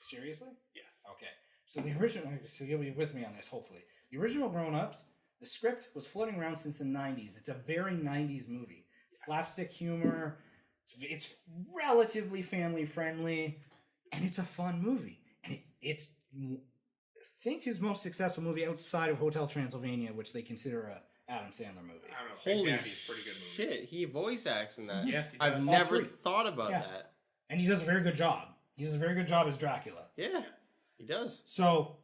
Seriously? Yes. Okay. So the original, so you'll be with me on this, hopefully. The original Grown-Ups, the script was floating around since the 90s. It's a very 90s movie. Slapstick humor. It's relatively family-friendly. And it's a fun movie. And it's, I think, his most successful movie outside of Hotel Transylvania, which they consider a Adam Sandler movie. I don't know. Big Holy Daddy's a pretty good movie. shit, he voice acts in that. Yes, he does. I've All never three. thought about Yeah. that. And he does a very good job. He does a very good job as Dracula. Yeah, he does. So,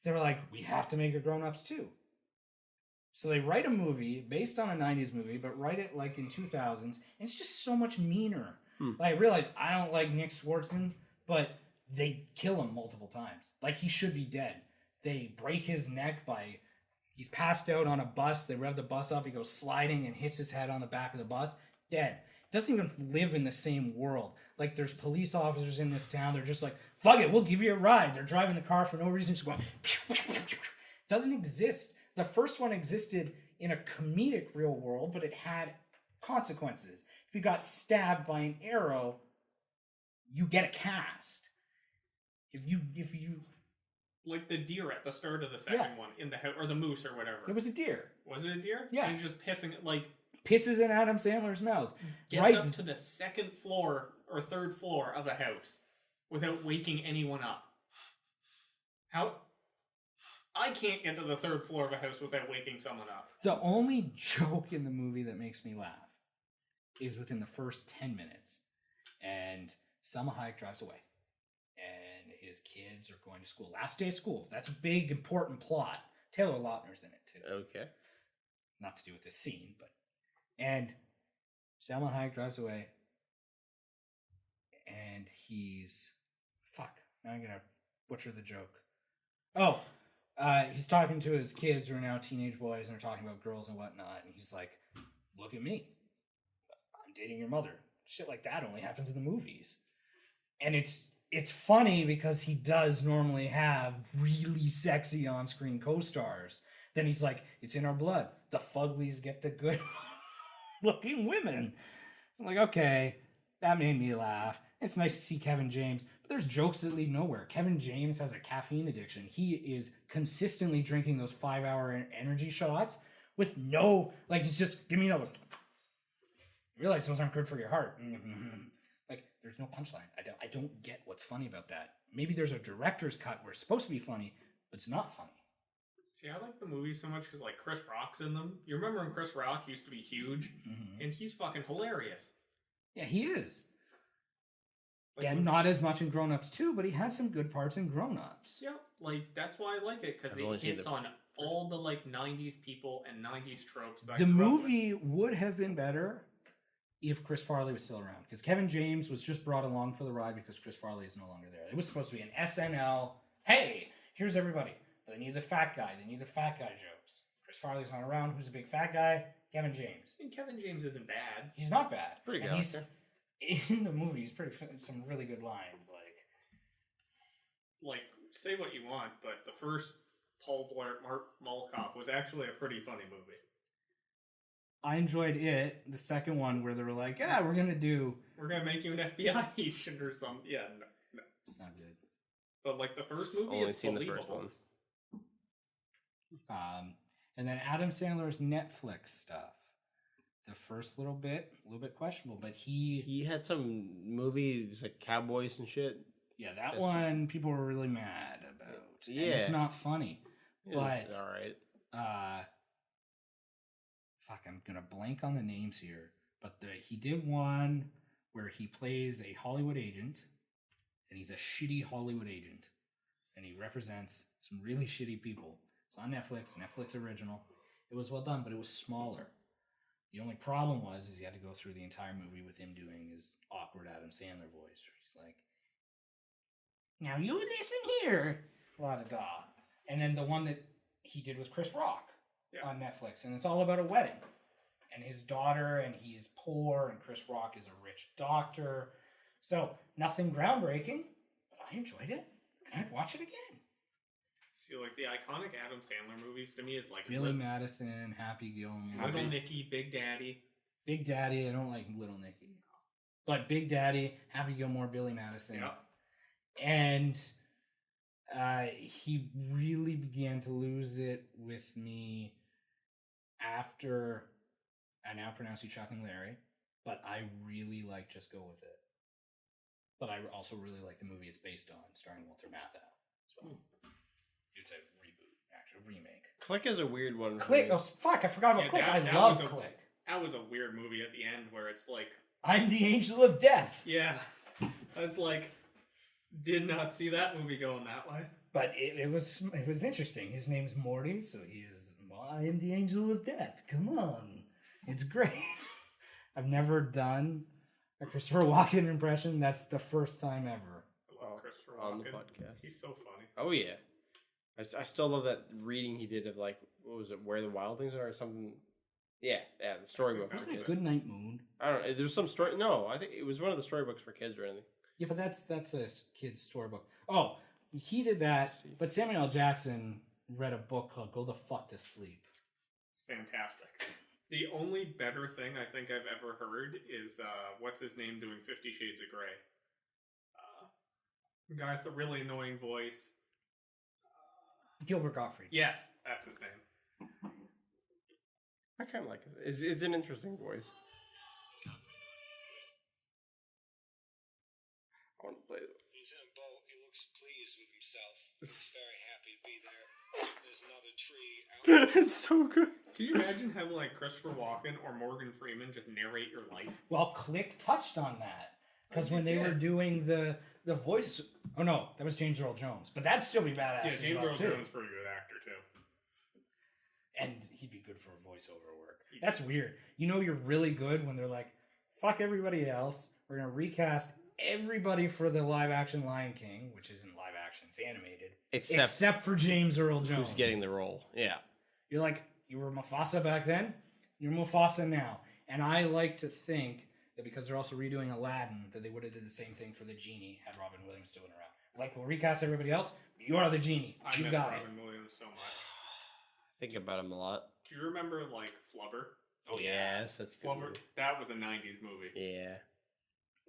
They're like, we have to make a Grown Ups too. So they write a movie based on a 90s movie, but write it like in 2000s, and it's just so much meaner. Like, I realize I don't like Nick Swartzen, but they kill him multiple times. Like, he should be dead. They break his neck by... He's passed out on a bus. They rev the bus up. He goes sliding and hits his head on the back of the bus. Dead. Doesn't even live in the same world. Like, there's police officers in this town. They're just like, fuck it, we'll give you a ride. They're driving the car for no reason. Just going... Doesn't exist. The first one existed in a comedic real world, but it had consequences. If you got stabbed by an arrow, you get a cast. If you Like the deer at the start of the second one in the house, or the moose or whatever. it was a deer. Was it a deer? Yeah. And he's just pissing, like, Pisses in Adam Sandler's mouth. gets up to the second floor or third floor of a house without waking anyone up. How? I can't get to the third floor of a house without waking someone up. The only joke in the movie that makes me laugh is within the first 10 minutes. And Selma Hayek drives away. And his kids are going to school. Last day of school. That's a big, important plot. Taylor Lautner's in it, too. Okay. Not to do with this scene, but... And Selma Hayek drives away. And he's... Fuck. Now I'm going to butcher the joke. Oh! He's talking to his kids who are now teenage boys, and they're talking about girls and whatnot, and he's like, look at me. I'm dating your mother. Shit like that only happens in the movies. And it's funny because he does normally have really sexy on-screen co-stars. Then he's like, it's in our blood. The fuglies get the good-looking women. I'm like, okay, that made me laugh. It's nice to see Kevin James, but there's jokes that lead nowhere. Kevin James has a caffeine addiction. He is consistently drinking those 5-hour energy shots with no, like, he's just, give me another. You realize those aren't good for your heart. Like, there's no punchline. I don't get what's funny about that. Maybe there's a director's cut where it's supposed to be funny, but it's not funny. See, I like the movies so much because, like, Chris Rock's in them. You remember when Chris Rock used to be huge? And he's fucking hilarious. Yeah, he is. Like, Yeah, not as much in Grown Ups 2, but he had some good parts in Grown Ups. Yeah, like, that's why I like it, because I've only it seen hits the on all the, like, 90s people and 90s tropes that I The grew up with. movie would have been better if Chris Farley was still around, because Kevin James was just brought along for the ride because Chris Farley is no longer there. It was supposed to be an SNL, hey, here's everybody. But they need the fat guy. They need the fat guy jokes. Chris Farley's not around. Who's a big fat guy? Kevin James. And Kevin James isn't bad. He's not bad. Pretty good And he's, actor. in the movie, he's some really good lines. Like, say what you want, but the first Paul Blart Mall Cop was actually a pretty funny movie. I enjoyed it. The second one where they were like, yeah, we're going to make you an FBI agent or something. Yeah, no. It's not good. But, like, the first movie, Only it's seen the believable. first one. And then Adam Sandler's Netflix stuff. The first little bit questionable, but He had some movies like Cowboys and shit. yeah, that one people were really mad about. And Yeah. it's not funny. It But was all right. fuck, I'm gonna blank on the names here. But he did one where he plays a Hollywood agent, and he's a shitty Hollywood agent, and he represents some really shitty people. It's on Netflix original. It was well done, but it was smaller. The only problem was he had to go through the entire movie with him doing his awkward Adam Sandler voice. Where he's like, "Now you listen here, la da da." And then the one that he did was Chris Rock on Netflix, and it's all about a wedding and his daughter, and he's poor, and Chris Rock is a rich doctor. So nothing groundbreaking, but I enjoyed it, and I'd watch it again. See, like, the iconic Adam Sandler movies to me is, like, Billy Madison, Happy Gilmore, Little Nicky, Big Daddy. Big Daddy. I don't like Little Nicky, but Big Daddy, Happy Gilmore, Billy Madison. Yeah. And he really began to lose it with me after I now pronounce you Chuck and Larry, but I really like Just Go With It. But I also really like the movie it's based on, starring Walter Matthau as well. It's a reboot, actually, a remake. Click is a weird one. for Click! me. Oh, fuck, I forgot about Yeah, Click. that I love was a- Click. That was a weird movie at the end where it's like, I'm the angel of death. yeah. I was like, did not see that movie going that way. But it was interesting. His name's Morty, so I am the angel of death. Come on. It's great. I've never done a Christopher Walken impression. That's the first time ever. I love Christopher on the Walken. podcast. He's so funny. Oh yeah, I still love that reading he did of like what was it, Where the Wild Things Are or something. Yeah, the storybook. Wasn't for it kids. Goodnight Moon? I don't know. There's some story. No, I think it was one of the storybooks for kids or anything. Yeah, but that's a kid's storybook. Oh, he did that, but Samuel L. Jackson read a book called Go the Fuck to Sleep. It's fantastic. The only better thing I think I've ever heard is what's his name doing 50 Shades of Grey. Guy with a really annoying voice. Gilbert Gottfried. Yes, that's his name. I kind of like it. It's an interesting voice. I want to play it. He's in a boat. He looks pleased with himself. He's very happy to be there. There's another tree out. It's so good. Can you imagine having like Christopher Walken or Morgan Freeman just narrate your life? Well, Click touched on that because when they were doing the voice. Oh no, that was James Earl Jones, but that'd still be badass. Yeah, as James well, Earl too. Jones pretty good actor too. And he'd be good for voiceover work. That's weird. You know you're really good when they're like, fuck everybody else. We're going to recast everybody for the live-action Lion King, which isn't live-action, it's animated. Except for James Earl Jones. Who's getting the role? Yeah. You're like, you were Mufasa back then, you're Mufasa now. And I like to think that because they're also redoing Aladdin, that they would have did the same thing for the genie had Robin Williams still been around. Like, we'll recast everybody else, you are the genie. I You miss got Robin it. Williams so much. Think about him a lot. Do you remember like Flubber? Oh, yeah. Such a good Flubber. movie. That was a '90s movie. Yeah.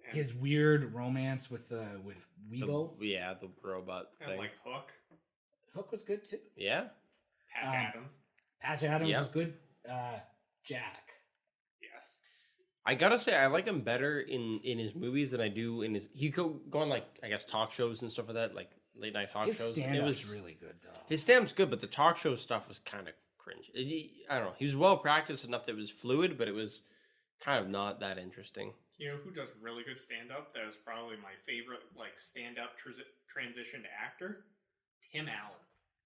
And, His weird romance with Weebo. The robot and thing. like Hook, Hook was good, too. Yeah. Patch Adams. Patch Adams Yep. was good. Jack. Yes. I gotta say, I like him better in his movies than I do in his. He could go on like I guess talk shows and stuff like that, like late night talk His shows. stand-up's It was really good, though. his stand-up's good, but the talk show stuff was kind of cringe. I don't know. He was well practiced enough that it was fluid, but it was kind of not that interesting. You know who does really good stand-up? That is probably my favorite like stand-up transition to actor. Tim Allen.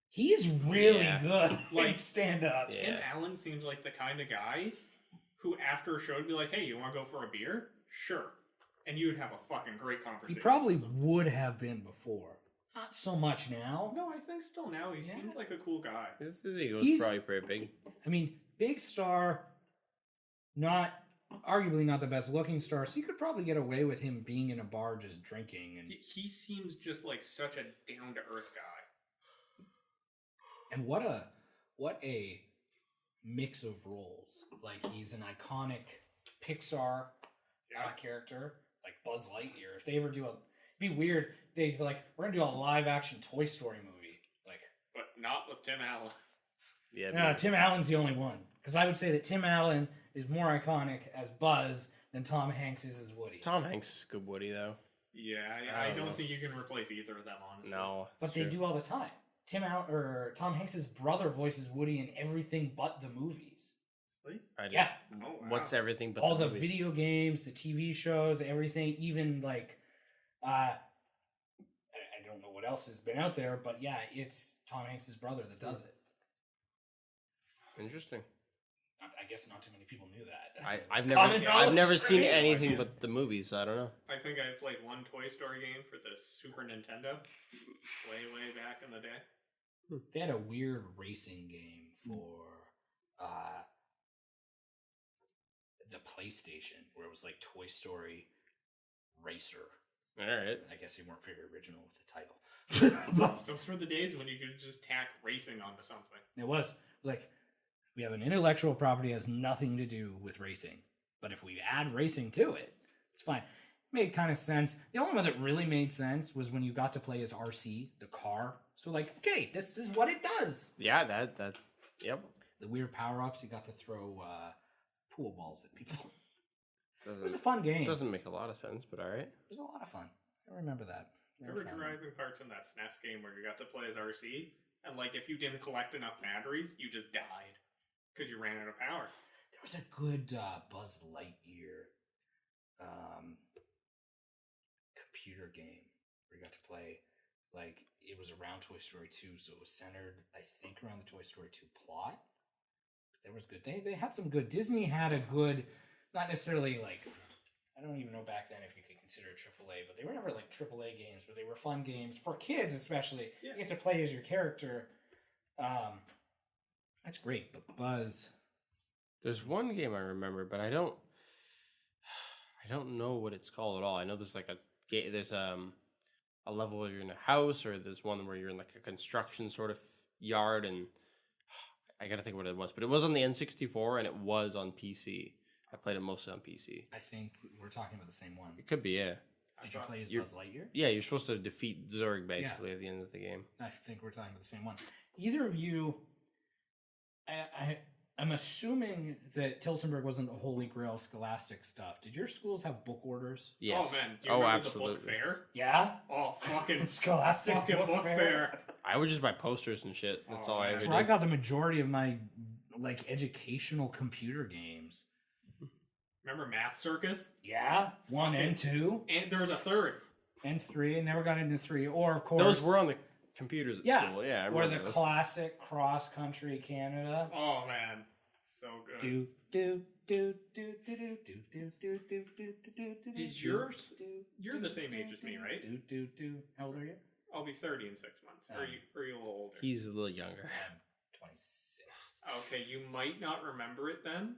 He's really Yeah. good Like, in stand-up. Yeah. Tim Allen seems like the kind of guy who, after a show, would be like, "Hey, you want to go for a beer? Sure," and you would have a fucking great He conversation. probably would have been before. Not so much now. No, I think still now he seems like a cool guy. His ego's He's- probably pretty big. I mean, big star, arguably not the best looking star, so you could probably get away with him being in a bar just drinking. He seems just like such a down to earth guy. And what a mix of roles. Like, he's an iconic Pixar character, like Buzz Lightyear. If they ever do it'd be weird. They're like, we're gonna do a live action Toy Story movie. Like, But not with Tim Allen. Yeah. no, Tim Allen's the only one. Because I would say that Tim Allen is more iconic as Buzz than Tom Hanks is as Woody. Tom Hanks is good Woody though. Yeah, I I don't don't know. think you can replace either of them, honestly. No, But they do all the time. Tom Hanks' brother voices Woody in everything but the movies. I do. Yeah. Oh, wow. What's everything but All the movies? video games, the TV shows, everything, even like I don't know what else has been out there, but yeah, it's Tom Hanks' brother that does it. Interesting. I guess not too many people knew that. I've It's common knowledge never for seen me. anything but the movies, so I don't know. I think I played one Toy Story game for the Super Nintendo way back in the day. They had a weird racing game for the PlayStation where it was like Toy Story Racer. All right. I guess they weren't very original with the title. But Those were the days when you could just tack racing onto something. it was like, we have an intellectual property that has nothing to do with racing. But if we add racing to it, it's fine. Made kind of sense. The only one that really made sense was when you got to play as RC, the car. So like, okay, this is what it does. Yeah, that. Yep. The weird power-ups, you got to throw pool balls at people. It was a Doesn't fun game. doesn't make a lot of sense, but all right. It was a lot of fun. I remember that. There were driving parts in that SNES game where you got to play as RC, and like if you didn't collect enough batteries, you just died because you ran out of power. There was a good Buzz Lightyear computer game where you got to play like it was around Toy Story 2, so it was centered, I think, around the Toy Story 2 plot. But there was good. They had some good. Disney had a good, not necessarily like, I don't even know back then if you could consider it AAA, but they were never like AAA games, but they were fun games for kids, especially. Yeah. You get to play as your character. That's great. But Buzz, There's one game I remember, but I don't know what it's called at all. I know there's like a there's a level where you're in a house, or there's one where you're in like a construction sort of yard, and I gotta think what it was. But it was on the N64 and it was on PC. I played it mostly on PC. I think we're talking about the same one. It could be, yeah. Did you play as you're- Buzz Lightyear? Yeah, you're supposed to defeat Zurg basically at the end of the game. I think we're talking about the same one. Either of you, I'm assuming that Tilsonburg wasn't the Holy Grail Scholastic stuff. Did your schools have book orders? Yes. Oh man, do you remember the book absolutely. fair? Yeah, Oh fucking Scholastic fucking book fair. I would just buy posters and shit. That's Oh, all I man. ever That's where I did. got the majority of my like educational computer games. Remember Math Circus? Yeah, 1 and 2 And there was a third. and 3. I never got into 3. Or of course, Those were on the computers at yeah, school. Yeah, I or remember the those. classic cross country Canada. Oh man, so good. Do do do do do do do do do do do do. Did yours? You're the same age as me, right? Do do do. How old are you? I'll be 30 in 6 months. Or are you a little older? He's a little younger. I'm 26. Okay, you might not remember it then.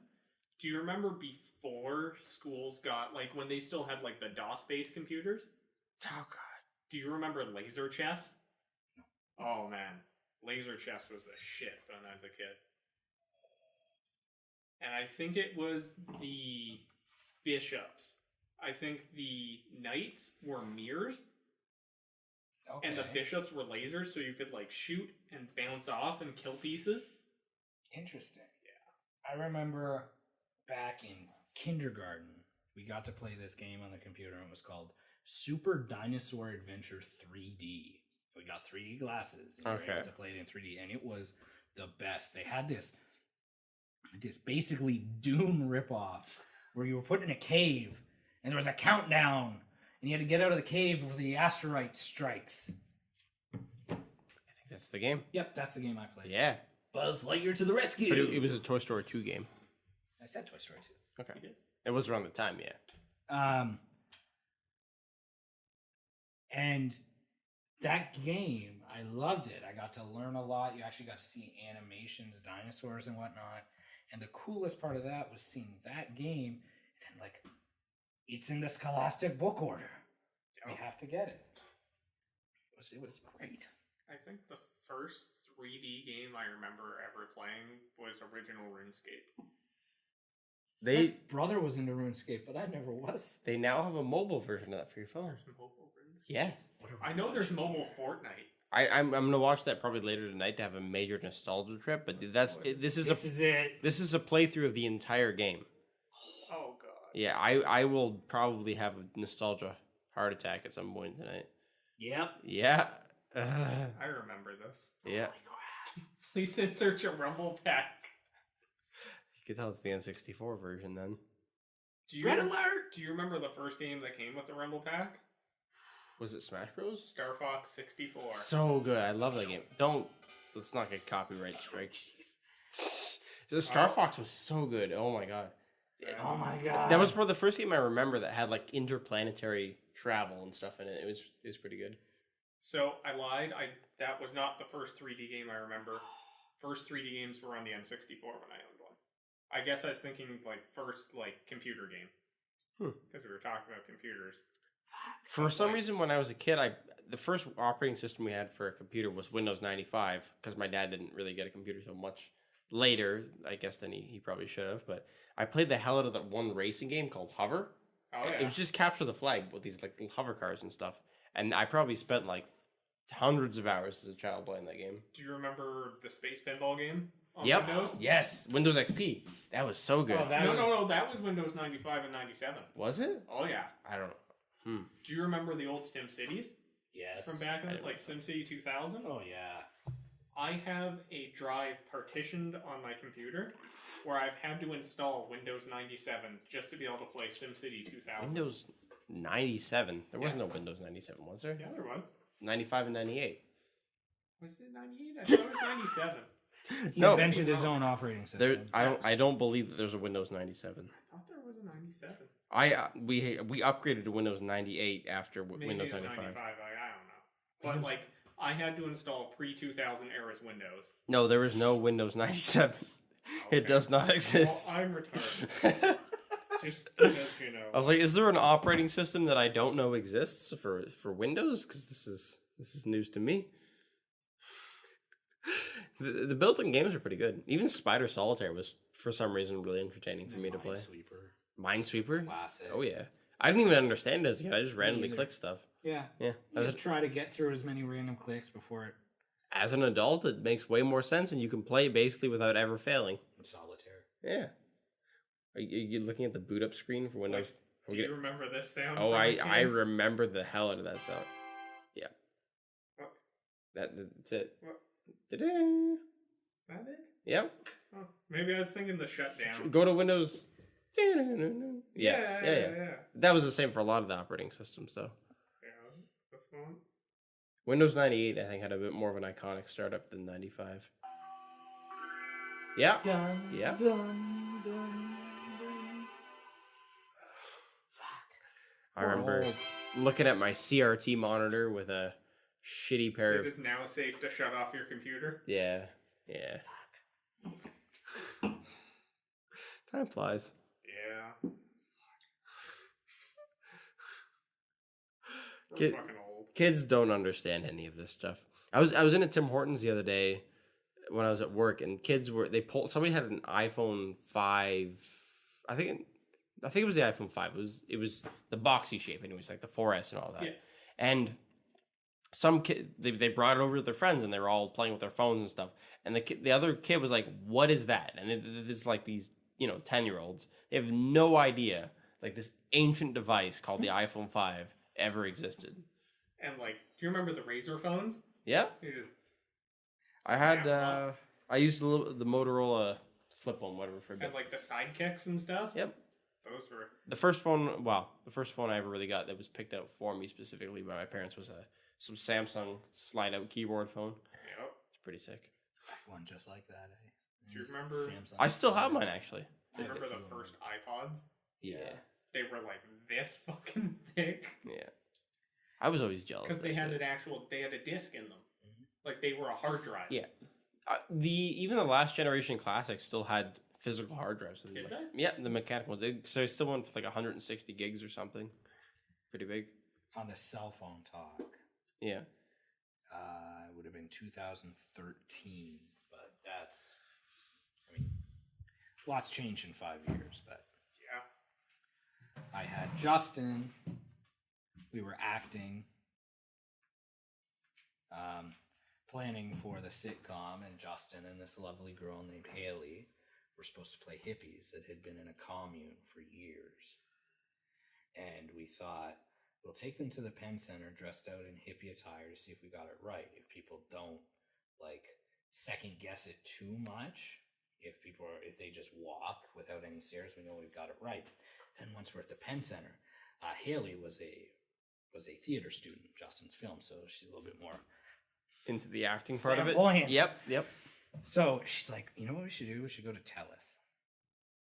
Do you remember before schools got, like, when they still had, like, the DOS-based computers? Oh god. Do you remember Laser Chess? Oh, man. Laser Chess was the shit when I was a kid. And I think it was the bishops. I think the knights were mirrors, Okay. and the bishops were lasers, so you could, like, shoot and bounce off and kill pieces. Interesting. Yeah. I remember back in kindergarten, we got to play this game on the computer, and it was called Super Dinosaur Adventure 3D. We got 3D glasses, and we were Okay. able to play it in 3D, and it was the best. They had this basically Dune ripoff where you were put in a cave, and there was a countdown, and you had to get out of the cave before the asteroid strikes. I think that's the game. Yep, that's the game I played. Yeah. Buzz Lightyear to the rescue! But it was a Toy Story 2 game. I said Toy Story 2. Okay. You did? It was around the time, yeah. And that game, I loved it. I got to learn a lot. You actually got to see animations, dinosaurs, and whatnot. And the coolest part of that was seeing that game. And then, like, it's in the Scholastic book order. We have to get it. It was great. I think the first 3D game I remember ever playing was original RuneScape. They My brother was into RuneScape, but I never was. they now have a mobile version of that for your phone. There's mobile RuneScape. Yeah. I know there's mobile Fortnite. I'm gonna watch that probably later tonight to have a major nostalgia trip. But this is it. this is a playthrough of the entire game. Oh god. Yeah, I will probably have a nostalgia heart attack at some point tonight. Yep. Yeah. I remember this. Yeah. Please insert your Rumble pack. You can tell it's the N64 version then. Do you Red alert! Do you remember the first game that came with the Rumble pack? Was it Smash Bros? Star Fox 64. So good. I love that game. Let's not get copyright strike. The Star Fox was so good. Oh my god. Oh my god. That was probably the first game I remember that had like interplanetary travel and stuff in it. It was pretty good. So I lied. That was not the first 3D game I remember. First 3D games were on the N64 when I owned one. I guess I was thinking like first like computer game because we were talking about computers. For some reason, when I was a kid, the first operating system we had for a computer was Windows 95 because my dad didn't really get a computer so much later, I guess, than he probably should have. But I played the hell out of that one racing game called Hover. Oh yeah. It was just capture the flag with these like little hover cars and stuff. And I probably spent like hundreds of hours as a child playing that game. Do you remember the Space Pinball game on Yep. Windows? Yes. Windows XP. That was so good. Oh, that No, that was Windows 95 and 97. Was it? Oh yeah. I don't know. Do you remember the old SimCities Yes. from back in I don't like SimCity 2000? Oh yeah. I have a drive partitioned on my computer where I've had to install Windows 97 just to be able to play SimCity 2000. Windows 97. There was no Windows 97, was there? Yeah, there was. 95 and 98. Was it 98? I thought it was 97. He No. invented his own operating system. I don't believe that there's a Windows 97. I thought there was a 97. We upgraded to Windows 98 after Maybe Windows it was 95. 95. I don't know. But like, I had to install pre-2000 eras Windows. No, there is no Windows 97. Okay. It does not exist. Well, I'm retarded. Just because you know. I was like, is there an operating system that I don't know exists for Windows? Because this is news to me. The built-in games are pretty good. Even Spider Solitaire was, for some reason, really entertaining for me to play. Minesweeper? Classic. Oh yeah. I didn't even understand it as a kid. I just randomly either. clicked stuff. Yeah. Yeah. You just try to get through as many random clicks before it. As an adult, it makes way more sense, and you can play basically without ever failing. Solitaire. Yeah. Are you looking at the boot up screen for Windows? Do you remember this sound? Oh, from the I game? remember the hell out of that sound. Yeah. What? That's it. What? Ta-da. That is? Yep. Oh, maybe I was thinking the shutdown. Go to Windows. Yeah. That was the same for a lot of the operating systems, though. Yeah, that's the one. Windows 98, I think, had a bit more of an iconic startup than 95. Yeah. Dun, Yeah. dun, dun, dun. I remember looking at my CRT monitor with a shitty pair It of... is now safe to shut off your computer. Yeah. Time flies. Yeah. We're Kid- fucking old. Kids don't understand any of this stuff. I was in a Tim Hortons the other day when I was at work, and somebody had an iPhone 5. I think it was the iPhone 5. It was the boxy shape, anyways, like the 4S and all that. Yeah. And some kid they brought it over to their friends, and they were all playing with their phones and stuff. And the other kid was like, "What is that?" And this is like these 10-year-olds. They have no idea like this ancient device called the iPhone 5 ever existed. And like, do you remember the Razor phones? Yeah. You just I snap had 'em up. I used the Motorola flip phone, whatever, for a bit. And like the sidekicks and stuff. Yep. Those were. The first phone I ever really got that was picked out for me specifically by my parents was some Samsung slide out keyboard phone. Yep. It's pretty sick. One just like that, eh? Do you remember? Samsung. I still have mine actually. Do you remember the first iPods? Yeah. They were like this fucking thick Yeah. I was always jealous. because of they that had shit. they had a disc in them. Like they were a hard drive. Yeah. Even the last generation classics still had physical hard drives. Did they? Yeah, the mechanical ones. So they still went for like 160 gigs or something. Pretty big. On the cell phone talk, Yeah. it would have been 2013, but that's, I mean, lots changed in 5 years, but Yeah. I had Justin, we were acting, planning for the sitcom, and Justin and this lovely girl named Haley were supposed to play hippies that had been in a commune for years. And we thought, we'll take them to the Penn Center dressed out in hippie attire to see if we got it right. If people don't, like, second guess it too much, if they just walk without any stares, we know we've got it right. Then once we're at the Penn Center, Haley was a theater student, Justin's film, so she's a little bit more Into the acting part of it. flamboyant. Yep. So she's like, you know what we should do? We should go to Telus,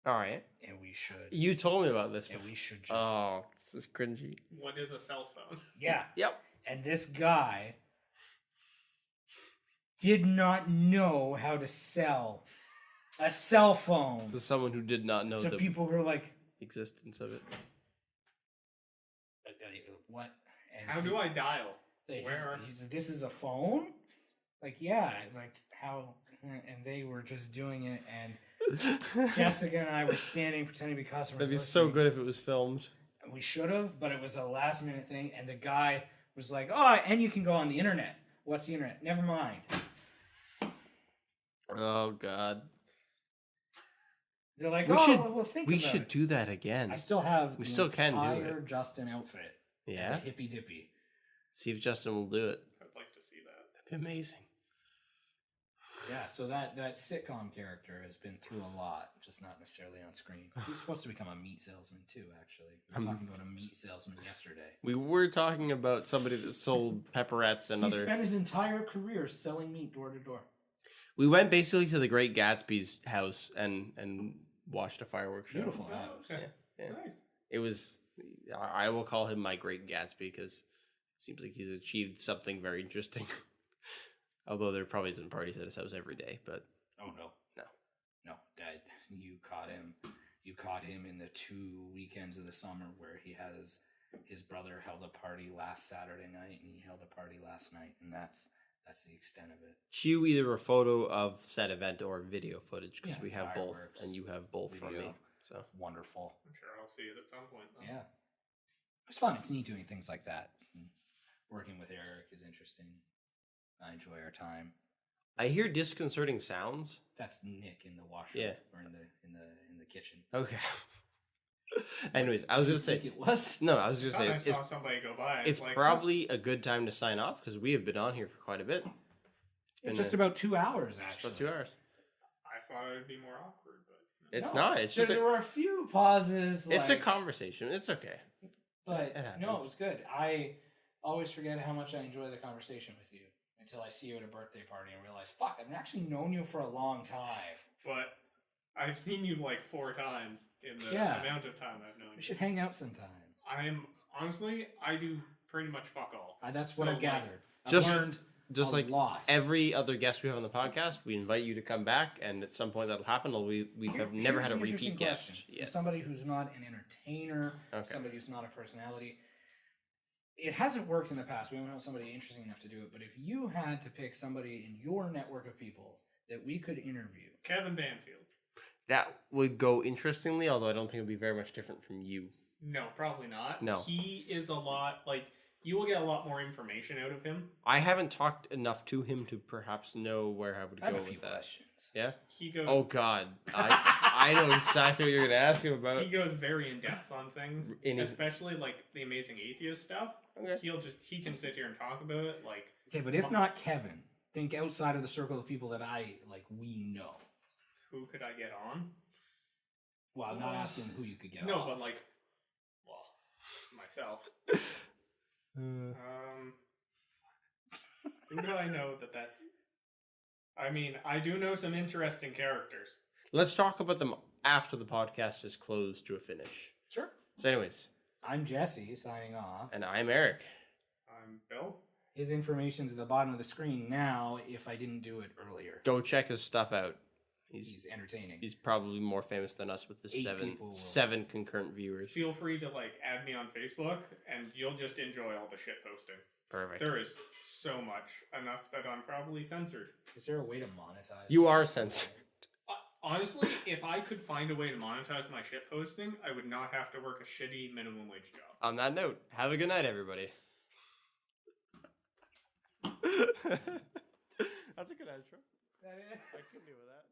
All right. and we should, You told me about this. and Before. we should just, Oh, this is cringy. What is a cell phone? yeah. Yep. And this guy did not know how to sell a cell phone. To someone who did not know So the people were like, existence of it. what? And How do I dial? Where? this is a phone? Like, yeah, like how? And they were just doing it, and Jessica and I were standing pretending to be customers. That'd be so listening. good if it was filmed. We should have, but it was a last minute thing, and the guy was like, "Oh, and you can go on the internet." What's the internet? Never mind. Oh God. They're like, We "Oh, should- well, we'll think We about should it." do that again. I still have We the still can do entire it. Justin outfit. Yeah? As a hippy dippy. See if Justin will do it. I'd like to see that. That'd be amazing. Yeah, so that sitcom character has been through a lot, just not necessarily on screen. He's supposed to become a meat salesman too, actually. We were talking about a meat salesman yesterday. We were talking about somebody that sold pepperettes and He other. spent his entire career selling meat door to door. We went basically to the Great Gatsby's house and watched a fireworks show. Beautiful house. Okay. Yeah. Nice. It was. I will call him my Great Gatsby because it seems like he's achieved something very interesting. Although there probably isn't parties at his house every day, but Oh no. No. No, Dad, you caught him. You caught him in the 2 weekends of the summer where his brother held a party last Saturday night and he held a party last night, and that's the extent of it. cue either a photo of said event or video footage because Yeah, we have fireworks, both, and you have both from video. me. So Wonderful. I'm sure I'll see it at some point. Though. Yeah. It's fun. It's neat doing things like that. And working with Eric is interesting. I enjoy our time. I hear disconcerting sounds. That's Nick in the washroom. Yeah. Or in the kitchen. Okay. Anyways, I was gonna I think say it was. no. I was just I saying saw somebody go by. it's like, probably a good time to sign off because we have been on here for quite a bit. Been Just a- about 2 hours, actually. about 2 hours. I thought it would be more awkward, but It's No, not. It's just there a, were a few pauses. it's a like- conversation. It's okay. But It happens. no, it was good. I always forget how much I enjoy the conversation with you until I see you at a birthday party and realize, fuck, I've actually known you for a long time. but I've seen you like 4 times in the Yeah. amount of time I've known We you. should hang out sometime. I'm honestly, I do pretty much fuck all. That's what So, I've like, gathered. I've Just- learned Just a like lot. every other guest we have on the podcast, we invite you to come back, and at some point that'll happen. We have never had a Here's an interesting repeat guest question. From yet. somebody who's not an entertainer, Okay. somebody who's not a personality. It hasn't worked in the past. We don't have somebody interesting enough to do it. But if you had to pick somebody in your network of people that we could interview, Kevin Banfield. That would go interestingly, although I don't think it would be very much different from you. No, probably not. No. He is a lot like you will get a lot more information out of him. I haven't talked enough to him to perhaps know where I would I have go a few with that. questions. Yeah. He goes Oh God, I know exactly what you're going to ask him about. he goes very in depth on things, In his- especially like the Amazing Atheist stuff. Okay. He can sit here and talk about it. Like, Okay, but if not Kevin, think outside of the circle of people that we know. who could I get on? Well, I'm not asking who you could get No, off. but like, well, myself. Who do I know that's? I mean, I do know some interesting characters. Let's talk about them after the podcast is closed to a finish. Sure. So, anyways, I'm Jesse, signing off. and I'm Eric. I'm Bill. His information's at the bottom of the screen now if I didn't do it earlier. Go check his stuff out. He's entertaining. He's probably more famous than us with the 8 people will- seven concurrent viewers. Feel free to like add me on Facebook, and you'll just enjoy all the shit posting. Perfect. There is so much, enough that I'm probably censored. Is there a way to monetize? You are censored. Honestly, if I could find a way to monetize my shit posting, I would not have to work a shitty minimum wage job. On that note, have a good night, everybody. That's a good outro. That is- I can do with that.